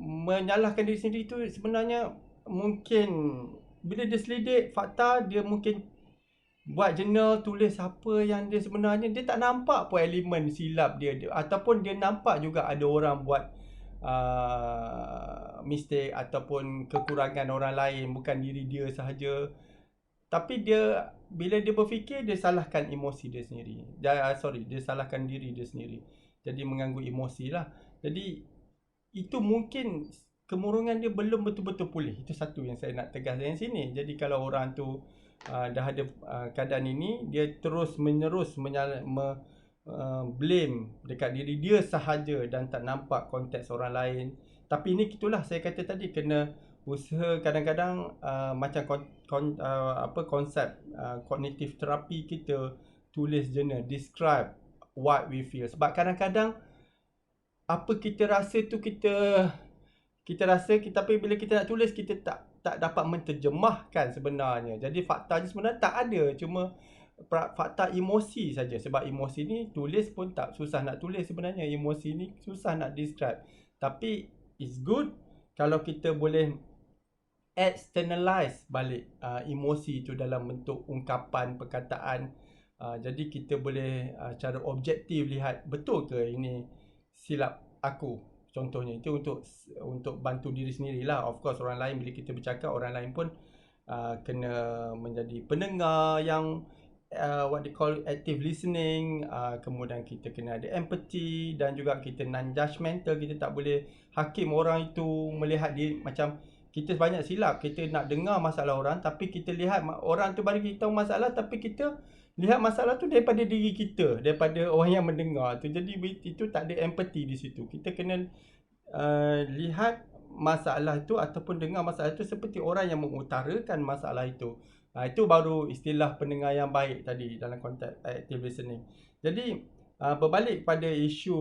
S2: menyalahkan diri sendiri tu sebenarnya mungkin bila dia selidik fakta, dia mungkin buat jurnal, tulis apa yang dia sebenarnya dia tak nampak pun elemen silap dia ataupun dia nampak juga ada orang buat mistake ataupun kekurangan orang lain, bukan diri dia sahaja. Tapi dia bila dia berfikir, dia salahkan emosi dia sendiri. Dia salahkan diri dia sendiri. Jadi mengganggu emosi lah. Jadi itu mungkin kemurungan dia belum betul-betul pulih. Itu satu yang saya nak tegas dari sini. Jadi kalau orang tu dah ada keadaan ini, dia terus menerus blame dekat diri dia sahaja dan tak nampak konteks orang lain. Tapi ini itulah saya kata tadi, kena usaha kadang-kadang macam konsep cognitive therapy, kita tulis journal, describe what we feel. Sebab kadang-kadang apa kita rasa tu kita rasa, tapi bila kita nak tulis, kita tak dapat menterjemahkan sebenarnya. Jadi faktanya sebenarnya tak ada, cuma fakta emosi saja. Sebab emosi ni tulis pun tak susah nak tulis sebenarnya. Emosi ni susah nak describe. Tapi it's good kalau kita boleh externalize balik emosi tu dalam bentuk ungkapan, perkataan. Jadi kita boleh cara objektif lihat, betul ke ini silap aku? contohnya. Itu untuk bantu diri sendirilah. Of course orang lain, bila kita bercakap, orang lain pun kena menjadi pendengar yang what they call active listening. Kemudian kita kena ada empathy, dan juga kita non-judgmental. Kita tak boleh hakim orang itu, melihat dia macam kita banyak silap. Kita nak dengar masalah orang, tapi kita lihat orang tu bagi kita tahu masalah, tapi kita lihat masalah tu daripada diri kita, daripada orang yang mendengar tu. Jadi itu tak ada empathy di situ. Kita kena lihat masalah itu ataupun dengar masalah itu seperti orang yang mengutarakan masalah itu. Itu baru istilah pendengar yang baik tadi dalam konteks active listening. Jadi berbalik pada isu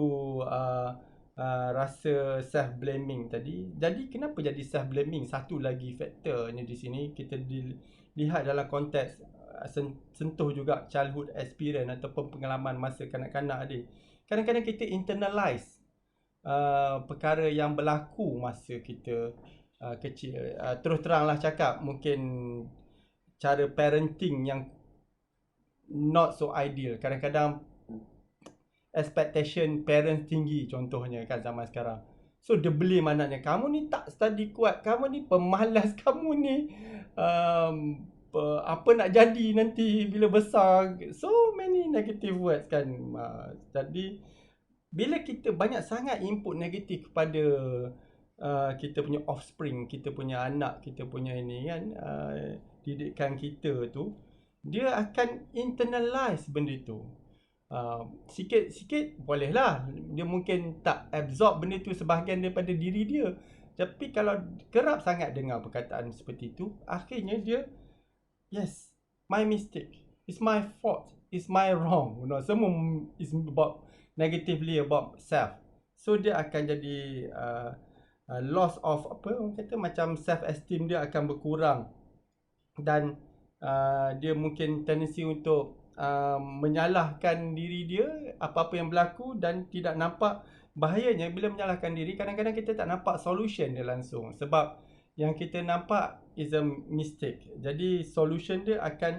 S2: rasa self blaming tadi. Jadi kenapa jadi self blaming? Satu lagi faktornya di sini kita lihat dalam konteks sentuh juga childhood experience ataupun pengalaman masa kanak-kanak tadi. Kadang-kadang kita internalize perkara yang berlaku masa kita kecil. Terus teranglah cakap, mungkin cara parenting yang not so ideal. Kadang-kadang expectation parents tinggi contohnya kan zaman sekarang. So dia blame anaknya, kamu ni tak study kuat, kamu ni pemalas, kamu ni apa nak jadi nanti bila besar. So many negative words kan. Jadi bila kita banyak sangat input negatif kepada kita punya offspring, kita punya anak, kita punya ini kan, didikan kita tu, dia akan internalize benda tu. Sikit-sikit bolehlah dia mungkin tak absorb benda tu sebahagian daripada diri dia. Tapi kalau kerap sangat dengar perkataan seperti itu, akhirnya dia, yes, my mistake, it's my fault, it's my wrong, semua is about negatively about self. So dia akan jadi loss of apa orang kata, macam self esteem dia akan berkurang, dan dia mungkin tendensi untuk menyalahkan diri dia apa-apa yang berlaku, dan tidak nampak bahayanya bila menyalahkan diri. Kadang-kadang kita tak nampak solution dia langsung, sebab yang kita nampak is a mistake. Jadi solution dia akan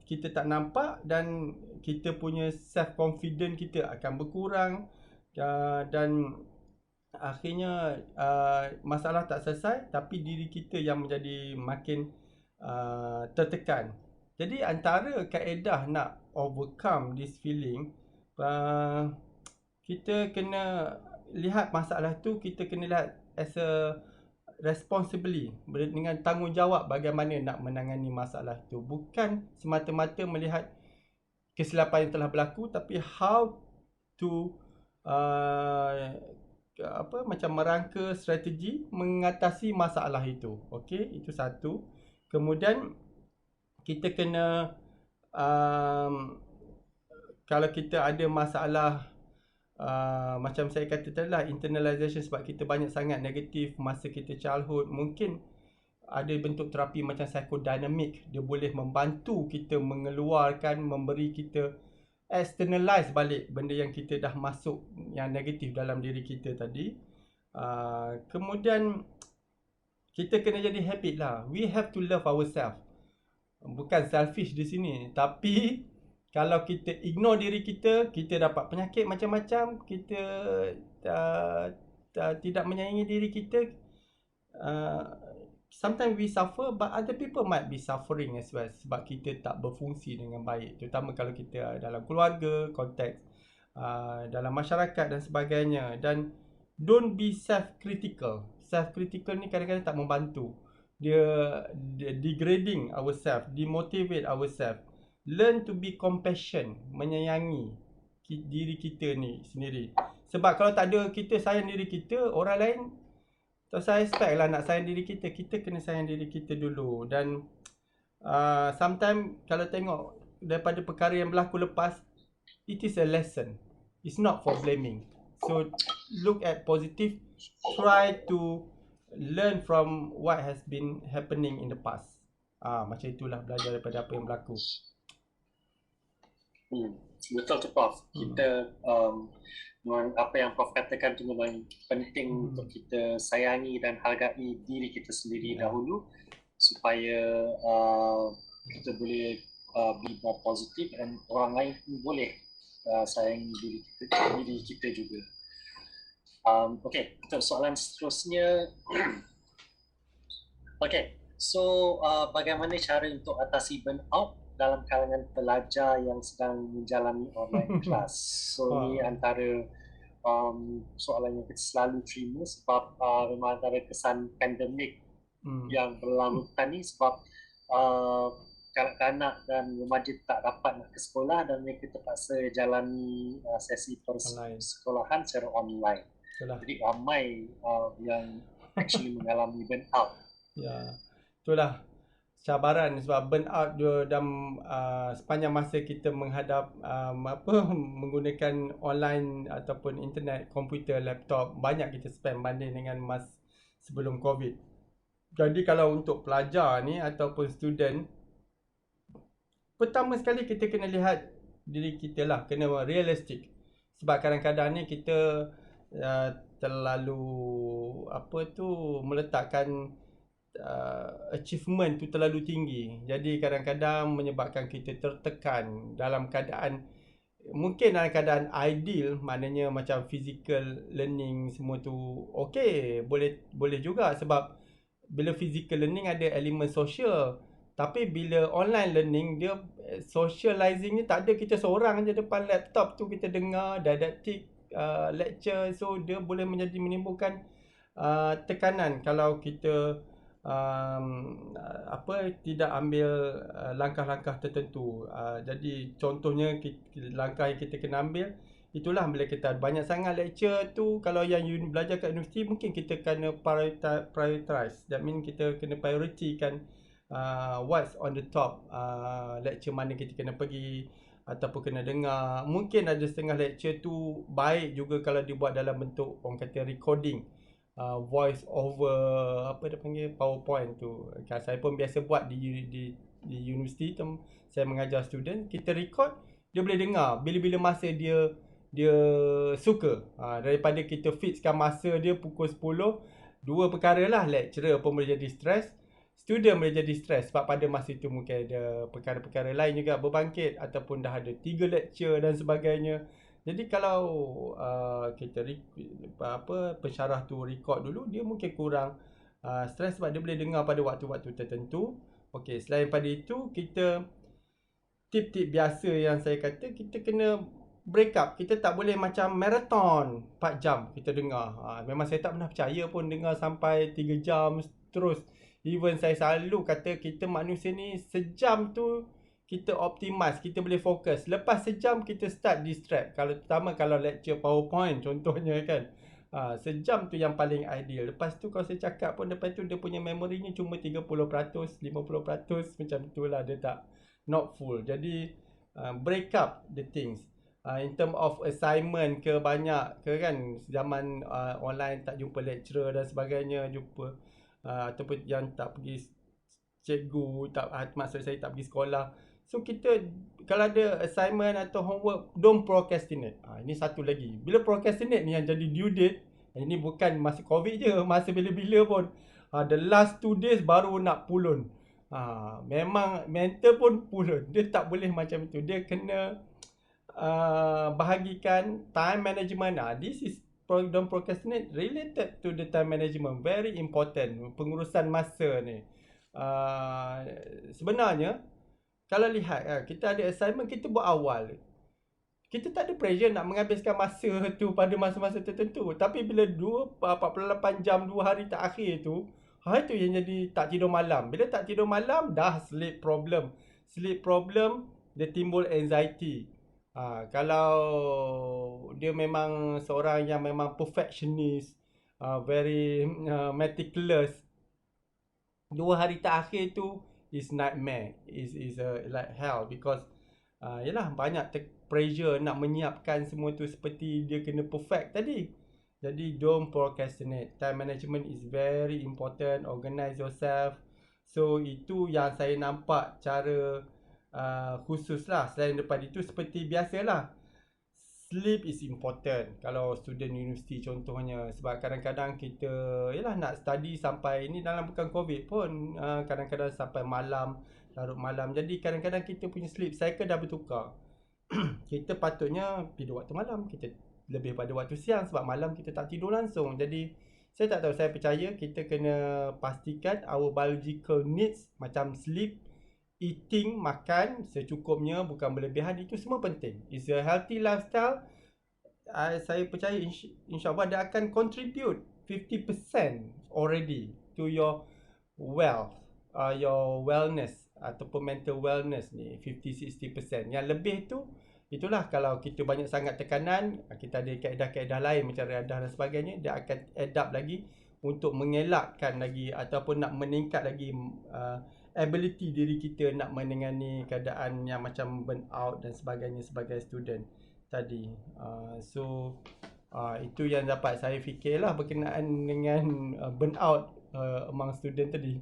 S2: kita tak nampak, dan kita punya self confidence kita akan berkurang, dan akhirnya masalah tak selesai, tapi diri kita yang menjadi makin tertekan. Jadi antara kaedah nak overcome this feeling, kita kena lihat masalah tu, kita kena lihat as a responsibly, dengan tanggungjawab bagaimana nak menangani masalah tu. Bukan semata-mata melihat kesilapan yang telah berlaku, tapi how to macam merangka strategi mengatasi masalah itu. Okey, itu satu. Kemudian kita kena kalau kita ada masalah macam saya kata tadi lah, internalization, sebab kita banyak sangat negatif masa kita childhood, mungkin ada bentuk terapi macam psychodynamic. Dia boleh membantu kita mengeluarkan, memberi kita externalize balik benda yang kita dah masuk yang negatif dalam diri kita tadi. Kemudian kita kena jadi habit lah. We have to love ourselves. Bukan selfish di sini, tapi kalau kita ignore diri kita, kita dapat penyakit macam-macam. Kita tidak menyayangi diri kita. Sometimes we suffer, but other people might be suffering as well, sebab kita tak berfungsi dengan baik. Terutama kalau kita dalam keluarga, konteks dalam masyarakat dan sebagainya. Dan don't be self-critical. Self-critical ni kadang-kadang tak membantu. Dia degrading ourselves, demotivate ourselves. Learn to be compassion, menyayangi diri kita ni sendiri. Sebab kalau tak ada kita sayang diri kita, orang lain tak saya expect lah nak sayang diri kita. Kita kena sayang diri kita dulu. Dan sometimes kalau tengok daripada perkara yang berlaku lepas, it is a lesson. It's not for blaming. So look at positive. Try to learn from what has been happening in the past. Macam itulah, belajar daripada apa yang berlaku.
S1: Betul tu Prof. Kita apa yang Prof katakan tu memang penting untuk kita sayangi dan hargai diri kita sendiri dahulu, supaya kita boleh be more positive, dan orang lain pun boleh sayangi diri kita juga. Okey, untuk soalan seterusnya, okey. So, bagaimana cara untuk atasi burnout dalam kalangan pelajar yang sedang menjalani online kelas? So, ni
S2: Wah.
S1: antara soalan yang kita selalu terima sebab memang antara kesan pandemik
S2: Hmm.
S1: yang berlarutan ni sebab uh, kanak-kanak dan remaja tak dapat nak ke sekolah dan mereka terpaksa jalani sesi
S2: Online.
S1: persekolahan secara online.
S2: Itulah.
S1: Jadi ramai yang actually mengalami burnout.
S2: Ya. Itulah cabaran sebab burnout dia dalam sepanjang masa kita menghadap menggunakan online ataupun internet, komputer, laptop, banyak kita spend banding dengan sebelum Covid. Jadi kalau untuk pelajar ni ataupun student, pertama sekali kita kena lihat diri kita lah, kena realistik. Sebab kadang-kadang ni kita terlalu meletakkan achievement tu terlalu tinggi. Jadi kadang-kadang menyebabkan kita tertekan dalam keadaan, mungkin dalam keadaan ideal, maknanya macam physical learning semua tu okey, boleh juga sebab bila physical learning ada elemen social. Tapi bila online learning dia socializing ni tak ada, kita seorang je depan laptop tu, kita dengar didactic lecture, so dia boleh menimbulkan tekanan kalau kita tidak ambil langkah-langkah tertentu. Jadi contohnya langkah yang kita kena ambil itulah, bila kita banyak sangat lecture tu, kalau yang belajar kat universiti mungkin kita kena prioritize. That mean kita kena priority kan what's on the top, lecture mana kita kena pergi ataupun kena dengar. Mungkin ada setengah lecture tu baik juga kalau dibuat dalam bentuk orang kata recording, voice over, apa dia panggil, PowerPoint tu. Saya pun biasa buat di universiti tu, saya mengajar student, kita record, dia boleh dengar bila-bila masa dia suka. Daripada kita fixkan masa dia pukul 10, dua perkara lah, lecturer pun boleh jadi stres, student boleh jadi stres sebab pada masa itu mungkin ada perkara-perkara lain juga berbangkit ataupun dah ada 3 lecture dan sebagainya. Jadi kalau kita pensyarah tu record dulu, dia mungkin kurang stres sebab dia boleh dengar pada waktu-waktu tertentu. Okey, selain pada itu, kita tip-tip biasa yang saya kata, kita kena break up. Kita tak boleh macam marathon 4 jam kita dengar. Memang saya tak pernah percaya pun dengar sampai 3 jam terus. Even saya selalu kata kita manusia ni sejam tu kita optimize, kita boleh fokus. Lepas sejam kita start distract. Terutama kalau lecture PowerPoint contohnya kan. Sejam tu yang paling ideal. Lepas tu kalau saya cakap pun, lepas tu dia punya memorinya cuma 30%, 50%, macam itulah, dia tak not full. Jadi break up the things. In term of assignment ke banyak ke kan, zaman online tak jumpa lecturer dan sebagainya, jumpa ataupun yang tak pergi cikgu, tak, maksud saya tak pergi sekolah. So kita kalau ada assignment atau homework, don't procrastinate. Ini satu lagi. Bila procrastinate ni yang jadi due date, ini bukan masa Covid je, masa bila-bila pun. The last 2 days baru nak pulun. Memang mental pun pulun. Dia tak boleh macam itu. Dia kena bahagikan time management. This is don't procrastinate related to the time management. Very important. Pengurusan masa ni. Sebenarnya kalau lihat kita ada assignment, kita buat awal, kita tak ada pressure nak menghabiskan masa tu pada masa-masa tertentu. Tapi bila 48 jam 2 hari terakhir tu, itu yang jadi tak tidur malam. Bila tak tidur malam, dah sleep problem. Sleep problem, dia timbul anxiety. Kalau dia memang seorang yang memang perfectionist, very meticulous, 2 hari terakhir tu is nightmare, is like hell, because yalah banyak pressure nak menyiapkan semua tu seperti dia kena perfect tadi. Jadi don't procrastinate. Time management is very important. Organize yourself. So itu yang saya nampak cara khusus lah. Selain daripada itu, seperti biasalah, sleep is important kalau student universiti contohnya. Sebab kadang-kadang kita yalah nak study sampai ni, dalam bukan Covid pun, kadang-kadang sampai malam, larut malam. Jadi kadang-kadang kita punya sleep cycle dah bertukar. Kita patutnya tidur waktu malam, kita lebih pada waktu siang sebab malam kita tak tidur langsung. Jadi saya tak tahu, saya percaya kita kena pastikan our biological needs macam sleep, eating, makan secukupnya, bukan berlebihan, itu semua penting. It's a healthy lifestyle. Saya percaya insyaAllah dia akan contribute 50% already to your wealth, your wellness ataupun mental wellness ni, 50-60%. Yang lebih tu, itulah kalau kita banyak sangat tekanan, kita ada kaedah-kaedah lain macam riadah dan sebagainya, dia akan adapt lagi untuk mengelakkan lagi ataupun nak meningkat lagi ability diri kita nak menangani keadaan yang macam burn out dan sebagainya sebagai student tadi. Itu yang dapat saya fikirlah berkenaan dengan burn out among student tadi.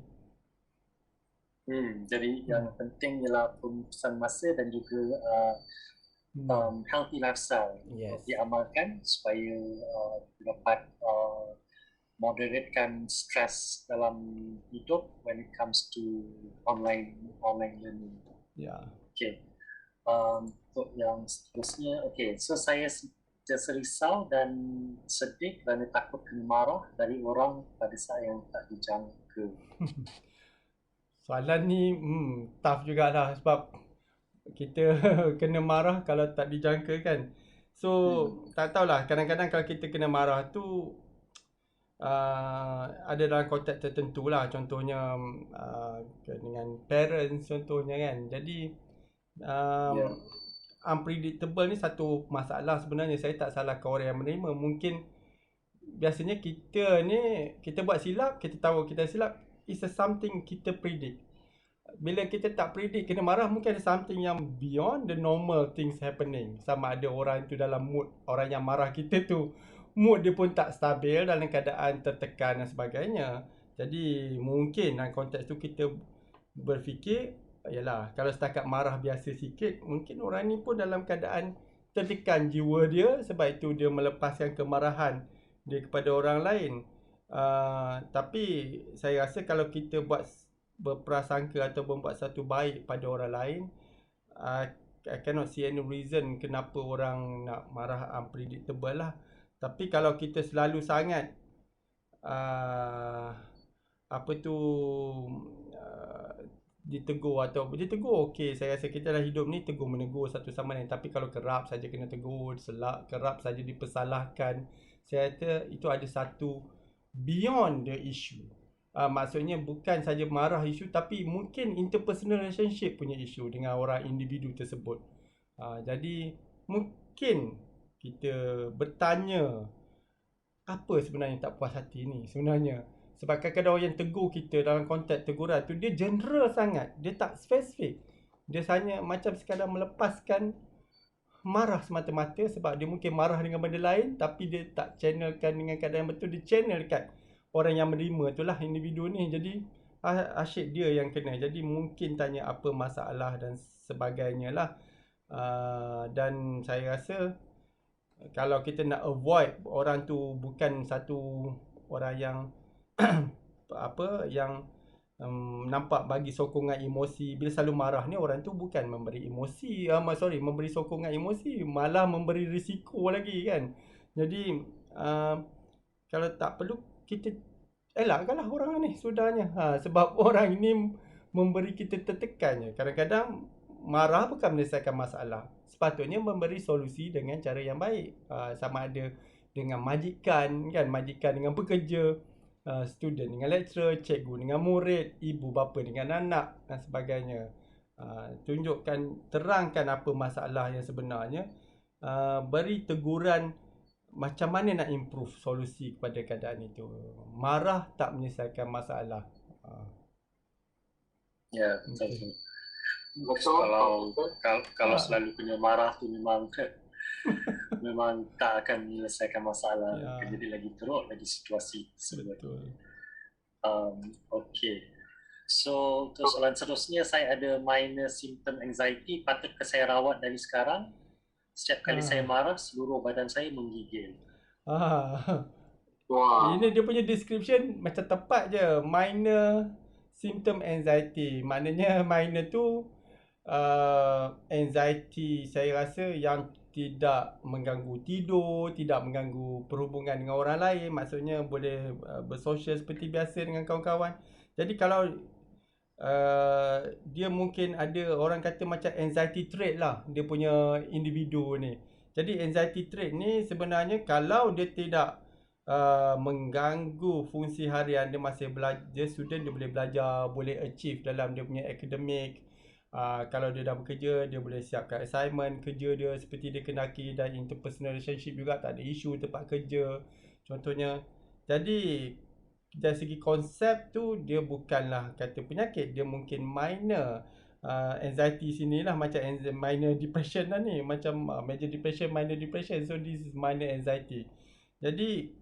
S1: Jadi yang penting ialah pemutusan masa dan juga healthy lifestyle diamalkan supaya dapat moderatekan stres dalam hidup when it comes to online learning. Okay. Untuk yang seterusnya, so saya terserisau dan sedih kerana takut kena marah dari orang pada saat yang tak dijangka.
S2: Soalan ni tough jugalah sebab kita kena marah kalau tak dijangka kan. So tak tahulah, kadang-kadang kalau kita kena marah tu ada dalam konteks tertentu lah. Contohnya dengan parents contohnya kan. Jadi unpredictable ni satu masalah sebenarnya. Saya tak salahkan orang yang menerima. Mungkin biasanya kita ni, kita buat silap, kita tahu kita silap, it's a something kita predict. Bila kita tak predict kena marah, mungkin ada something yang beyond the normal things happening. Sama ada orang tu dalam mood, orang yang marah kita tu mood dia pun tak stabil, dalam keadaan tertekan dan sebagainya. Jadi mungkin dalam konteks tu kita berfikir, yalah, kalau setakat marah biasa sikit, mungkin orang ni pun dalam keadaan tertekan jiwa dia, sebab itu dia melepaskan kemarahan dia kepada orang lain. Tapi saya rasa kalau kita berprasangka atau membuat satu baik pada orang lain, I cannot see any reason kenapa orang nak marah unpredictable lah. Tapi kalau kita selalu sangat ditegur okey, saya rasa kita dalam hidup ni tegur menegur satu sama lain. Tapi kalau kerap saja kena tegur, kerap saja dipersalahkan, saya rasa itu ada satu beyond the issue. Maksudnya bukan saja marah isu, tapi mungkin interpersonal relationship punya isu dengan orang individu tersebut. Jadi mungkin kita bertanya, apa sebenarnya tak puas hati ni sebenarnya. Sebab kadang-kadang orang yang tegur kita dalam konteks teguran tu, dia general sangat, dia tak spesifik. Dia hanya macam sekadar melepaskan marah semata-mata, sebab dia mungkin marah dengan benda lain, tapi dia tak channelkan dengan keadaan yang betul. Dia channel dekat orang yang menerima tu lah, individu ni. Jadi asyik dia yang kena. Jadi mungkin tanya apa masalah dan sebagainya lah. Dan saya rasa kalau kita nak avoid orang tu bukan satu orang yang nampak bagi sokongan emosi. Bila selalu marah ni, orang tu bukan memberi emosi, memberi sokongan emosi, malah memberi risiko lagi kan. Jadi kalau tak perlu, kita elakkanlah orang ni sudahnya. Sebab orang ini memberi kita tertekan. Kadang-kadang marah bukan menyelesaikan masalah. Sepatutnya memberi solusi dengan cara yang baik. Sama ada dengan majikan kan, majikan dengan pekerja, student dengan lecturer, cikgu dengan murid, ibu bapa dengan anak dan sebagainya. Tunjukkan, terangkan apa masalah yang sebenarnya. Beri teguran macam mana nak improve solusi kepada keadaan itu. Marah tak menyelesaikan masalah.
S1: Ya, betul. Kalau selalu kena marah tu memang tak akan menyelesaikan masalah. Jadi lagi teruk lagi situasi tersebut.
S2: Betul.
S1: Okay. So untuk soalan seterusnya, saya ada minor symptom anxiety. Patutkah saya rawat dari sekarang? Setiap kali saya marah, seluruh badan saya menggigil.
S2: Ini dia punya description macam tepat je. Minor symptom anxiety. Maknanya minor tu anxiety saya rasa yang tidak mengganggu tidur, tidak mengganggu perhubungan dengan orang lain, maksudnya boleh bersosial seperti biasa dengan kawan-kawan. Jadi kalau dia mungkin ada orang kata macam anxiety trait lah dia punya individu ni. Jadi anxiety trait ni sebenarnya kalau dia tidak mengganggu fungsi harian dia, masih belajar, student dia boleh belajar, boleh achieve dalam dia punya akademik. Kalau dia dah bekerja, dia boleh siapkan assignment kerja dia seperti dia kendaki, dan interpersonal relationship juga tak ada isu tempat kerja contohnya. Jadi dari segi konsep tu dia bukanlah kata penyakit, dia mungkin minor anxiety sinilah, macam minor depression lah ni, macam major depression, minor depression, so this is minor anxiety. Jadi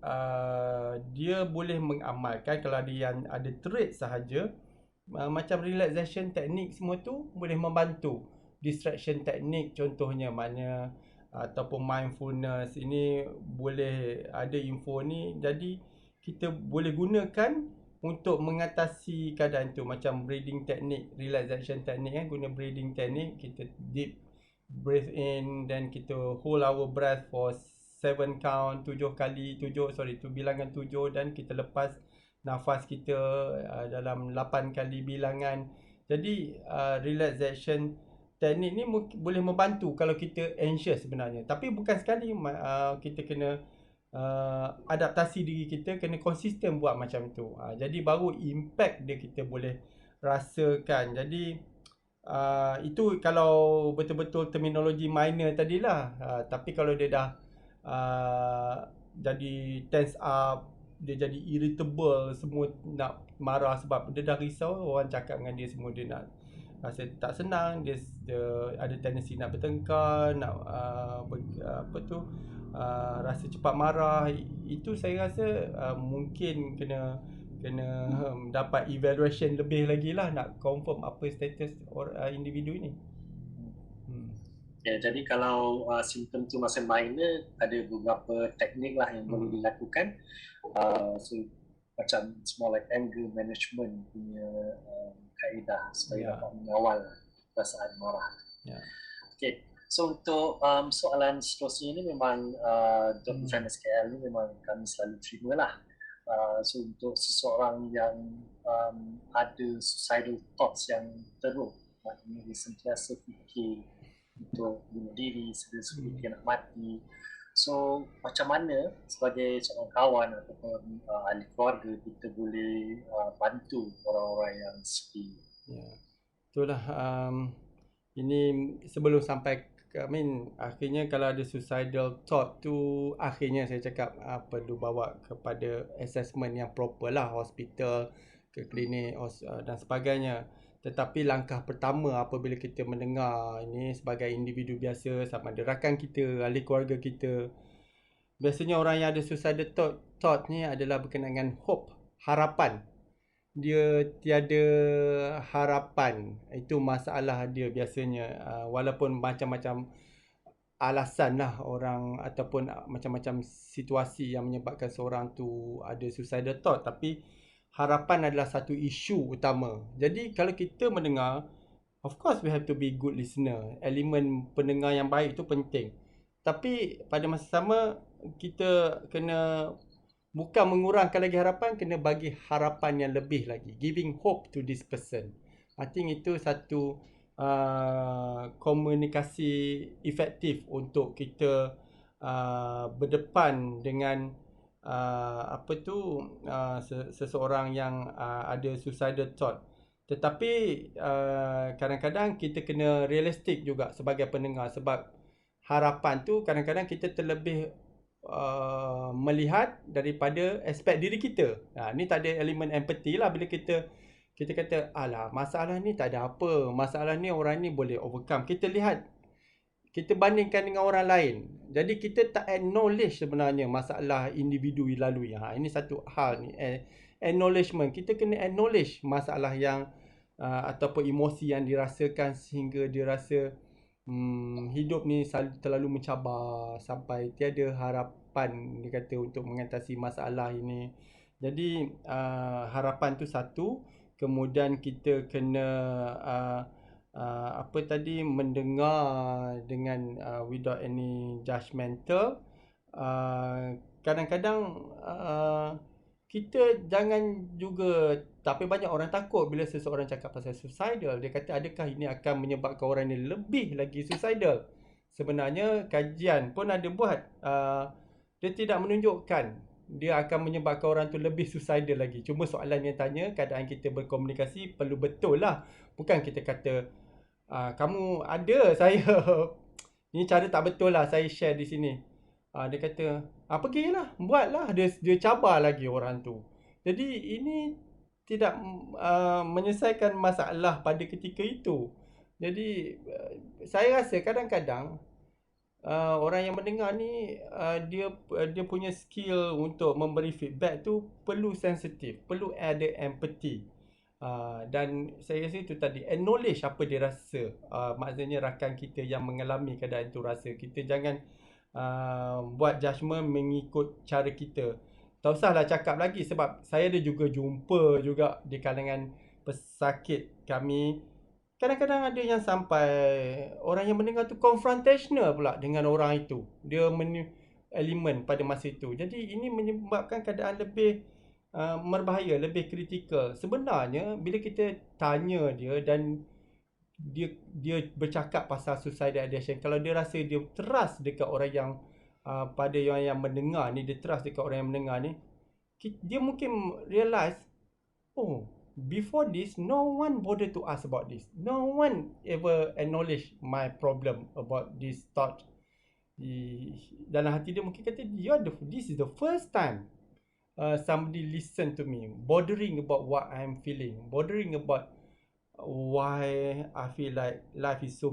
S2: dia boleh mengamalkan kalau ada yang ada trait sahaja, macam relaxation teknik semua tu boleh membantu. Distraction teknik contohnya mana, ataupun mindfulness ini boleh ada info ni, jadi kita boleh gunakan untuk mengatasi keadaan tu. Macam breathing teknik, relaxation teknik kan, guna breathing teknik, kita deep breathe in, then kita hold our breath for 7 count, 7 kali, tu bilangan 7, dan kita lepas nafas kita dalam 8 kali bilangan. Jadi relaxation teknik ni boleh membantu kalau kita anxious sebenarnya. Tapi bukan sekali kita kena adaptasi diri kita, kena konsisten buat macam tu. Jadi baru impact dia kita boleh rasakan. Jadi itu kalau betul-betul terminologi minor tadilah. Tapi kalau dia dah jadi tense up, dia jadi irritable, semua nak marah sebab dia dah risau, orang cakap dengan dia semua dia nak rasa tak senang, dia ada tendensi nak bertengkar, nak rasa cepat marah. Itu saya rasa mungkin kena dapat evaluation lebih lagi lah, nak confirm apa status individu ini.
S1: Ya, jadi kalau simptom tu masih minor, ada beberapa teknik lah yang boleh dilakukan. So macam it's more like anger management punya kaedah supaya dapat mengawal perasaan marah. Okay, so untuk soalan seterusnya ini memang Job Defend SKL ni memang kami selalu terima lah. So untuk seseorang yang ada suicidal thoughts yang teruk, maknanya dia sentiasa fikir untuk bunuh diri, sentiasa fikir nak mati. So macam mana sebagai seorang kawan ataupun ahli keluarga kita boleh bantu orang-orang yang seperti ini?
S2: Itulah ini sebelum sampai akhirnya kalau ada suicidal thought tu, akhirnya saya cakap perlu bawa kepada assessment yang proper lah, hospital, ke klinik dan sebagainya. Tetapi langkah pertama apabila kita mendengar ini sebagai individu biasa, sama ada rakan kita, ahli keluarga kita, biasanya orang yang ada suicidal thought ni adalah berkenaan dengan hope, harapan. Dia tiada harapan, itu masalah dia biasanya. Walaupun macam-macam alasan lah orang ataupun macam-macam situasi yang menyebabkan seorang tu ada suicidal thought, tapi harapan adalah satu isu utama. Jadi kalau kita mendengar, of course we have to be good listener. Elemen pendengar yang baik itu penting. Tapi pada masa sama kita kena bukan mengurangkan lagi harapan, kena bagi harapan yang lebih lagi. Giving hope to this person. I think itu satu komunikasi efektif untuk kita berdepan dengan seseorang yang ada suicidal thought. Tetapi kadang-kadang kita kena realistik juga sebagai pendengar, sebab harapan tu kadang-kadang kita terlebih melihat daripada aspek diri kita. Ni tak ada elemen empathy lah bila kita kata alah masalah ni tak ada apa, masalah ni orang ni boleh overcome. Kita lihat, kita bandingkan dengan orang lain. Jadi kita tak acknowledge sebenarnya masalah individu lalui. Ini satu hal ni. Acknowledgement. Kita kena acknowledge masalah yang ataupun emosi yang dirasakan sehingga dia rasa hidup ni terlalu mencabar sampai tiada harapan, dia kata, untuk mengatasi masalah ini. Jadi harapan tu satu. Kemudian kita kena apa tadi, mendengar dengan without any judgemental. Kadang-kadang kita jangan juga, tapi banyak orang takut bila seseorang cakap pasal suicidal. Dia kata adakah ini akan menyebabkan orang ini lebih lagi suicidal. Sebenarnya kajian pun ada buat, dia tidak menunjukkan dia akan menyebabkan orang tu lebih suicidal lagi. Cuma soalan yang tanya, keadaan kita berkomunikasi perlu betul lah. Bukan kita kata kamu ada, saya ni cara tak betul lah saya share di sini. Dia kata pergilah, buatlah. Dia cabar lagi orang tu. Jadi ini tidak menyelesaikan masalah pada ketika itu. Jadi saya rasa kadang-kadang orang yang mendengar ni dia punya skill untuk memberi feedback tu perlu sensitif, perlu ada empathy. Dan saya rasa itu tadi, acknowledge apa dia rasa. Maksudnya rakan kita yang mengalami keadaan itu rasa. Kita jangan buat judgement mengikut cara kita. Tak usahlah cakap lagi sebab saya ada juga jumpa juga di kalangan pesakit kami. Kadang-kadang ada yang sampai orang yang mendengar tu confrontational pula dengan orang itu. Dia elemen pada masa itu. Jadi ini menyebabkan keadaan lebih berbahaya, lebih kritikal. Sebenarnya bila kita tanya dia dan dia bercakap pasal suicidal ideation, kalau dia rasa dia trust dekat orang yang pada yang mendengar ni, dia trust dekat orang yang mendengar ni, dia mungkin realize, oh, before this no one bother to ask about this, no one ever acknowledge my problem about this thought. Dalam hati dia mungkin kata, this is the first time somebody listen to me, bothering about what I'm feeling, bothering about why I feel like life is so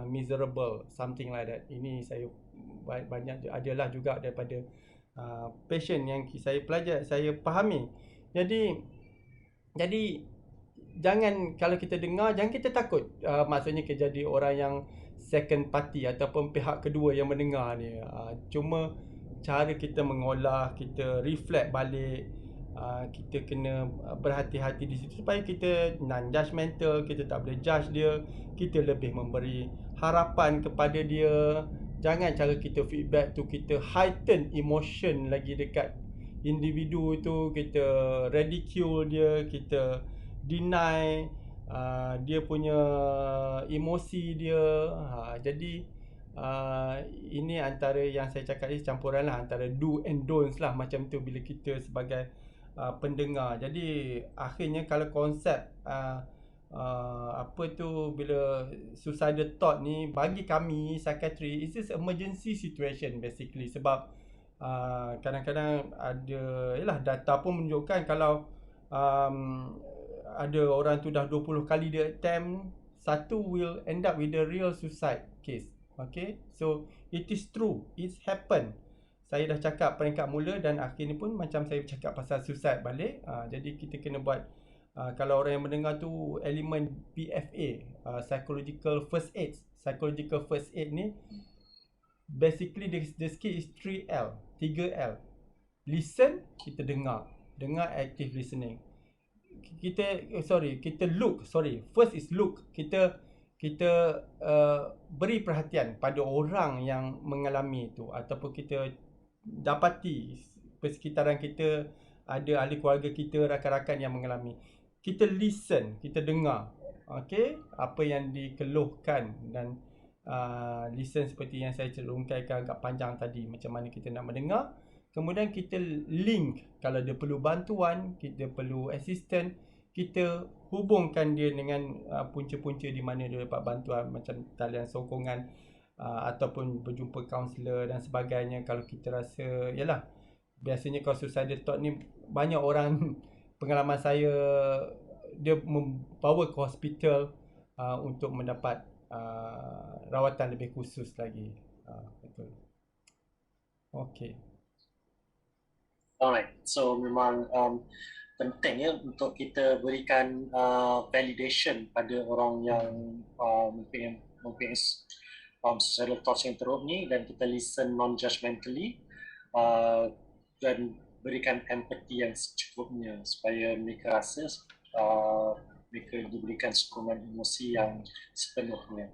S2: miserable, something like that. Ini saya banyak adalah juga daripada patient yang saya pelajar, saya fahami. Jadi jangan, kalau kita dengar, jangan kita takut. Maksudnya kita jadi orang yang second party ataupun pihak kedua yang mendengar ni. Cuma cara kita mengolah, kita reflect balik, kita kena berhati-hati di situ supaya kita non-judgmental, kita tak boleh judge dia, kita lebih memberi harapan kepada dia. Jangan cara kita feedback tu kita heighten emotion lagi dekat individu tu, kita ridicule dia, kita deny dia punya emosi dia. Jadi ini antara yang saya cakap ni campuran lah antara do and don'ts lah macam tu bila kita sebagai pendengar. Jadi akhirnya kalau konsep apa tu, bila suicidal thought ni bagi kami psychiatry, it's just emergency situation basically. Sebab kadang-kadang ada, yalah, data pun menunjukkan kalau ada orang tu dah 20 kali dia attempt, satu will end up with a real suicide case. Okay, so it is true, it's happened. Saya dah cakap peringkat mula dan akhir ni pun macam saya cakap pasal suicide balik. Jadi kita kena buat, kalau orang yang mendengar tu elemen PFA, psychological first aid. Psychological first aid ni basically the skill is 3L, 3L. Listen, kita dengar active listening. Kita look, first is look. Kita beri perhatian pada orang yang mengalami itu, ataupun kita dapati persekitaran kita ada ahli keluarga kita, rakan-rakan yang mengalami. Kita listen, kita dengar, okay, apa yang dikeluhkan, dan listen seperti yang saya cerungkaikan agak panjang tadi, macam mana kita nak mendengar. Kemudian kita link, kalau dia perlu bantuan, kita perlu assistant, kita hubungkan dia dengan punca-punca di mana dia dapat bantuan, macam talian sokongan ataupun berjumpa kaunselor dan sebagainya. Kalau kita rasa, yalah, biasanya kalau suicidal thought ni banyak orang pengalaman saya, dia membawa ke hospital untuk mendapat rawatan lebih khusus lagi. Betul. Okay.
S1: Alright, so memang penting ya untuk kita berikan validation pada orang yang mungkin suicidal thoughts yang teruk ni, dan kita listen non-judgmentally dan berikan empathy yang secukupnya supaya mereka rasa mereka diberikan sokongan emosi yang sepenuhnya.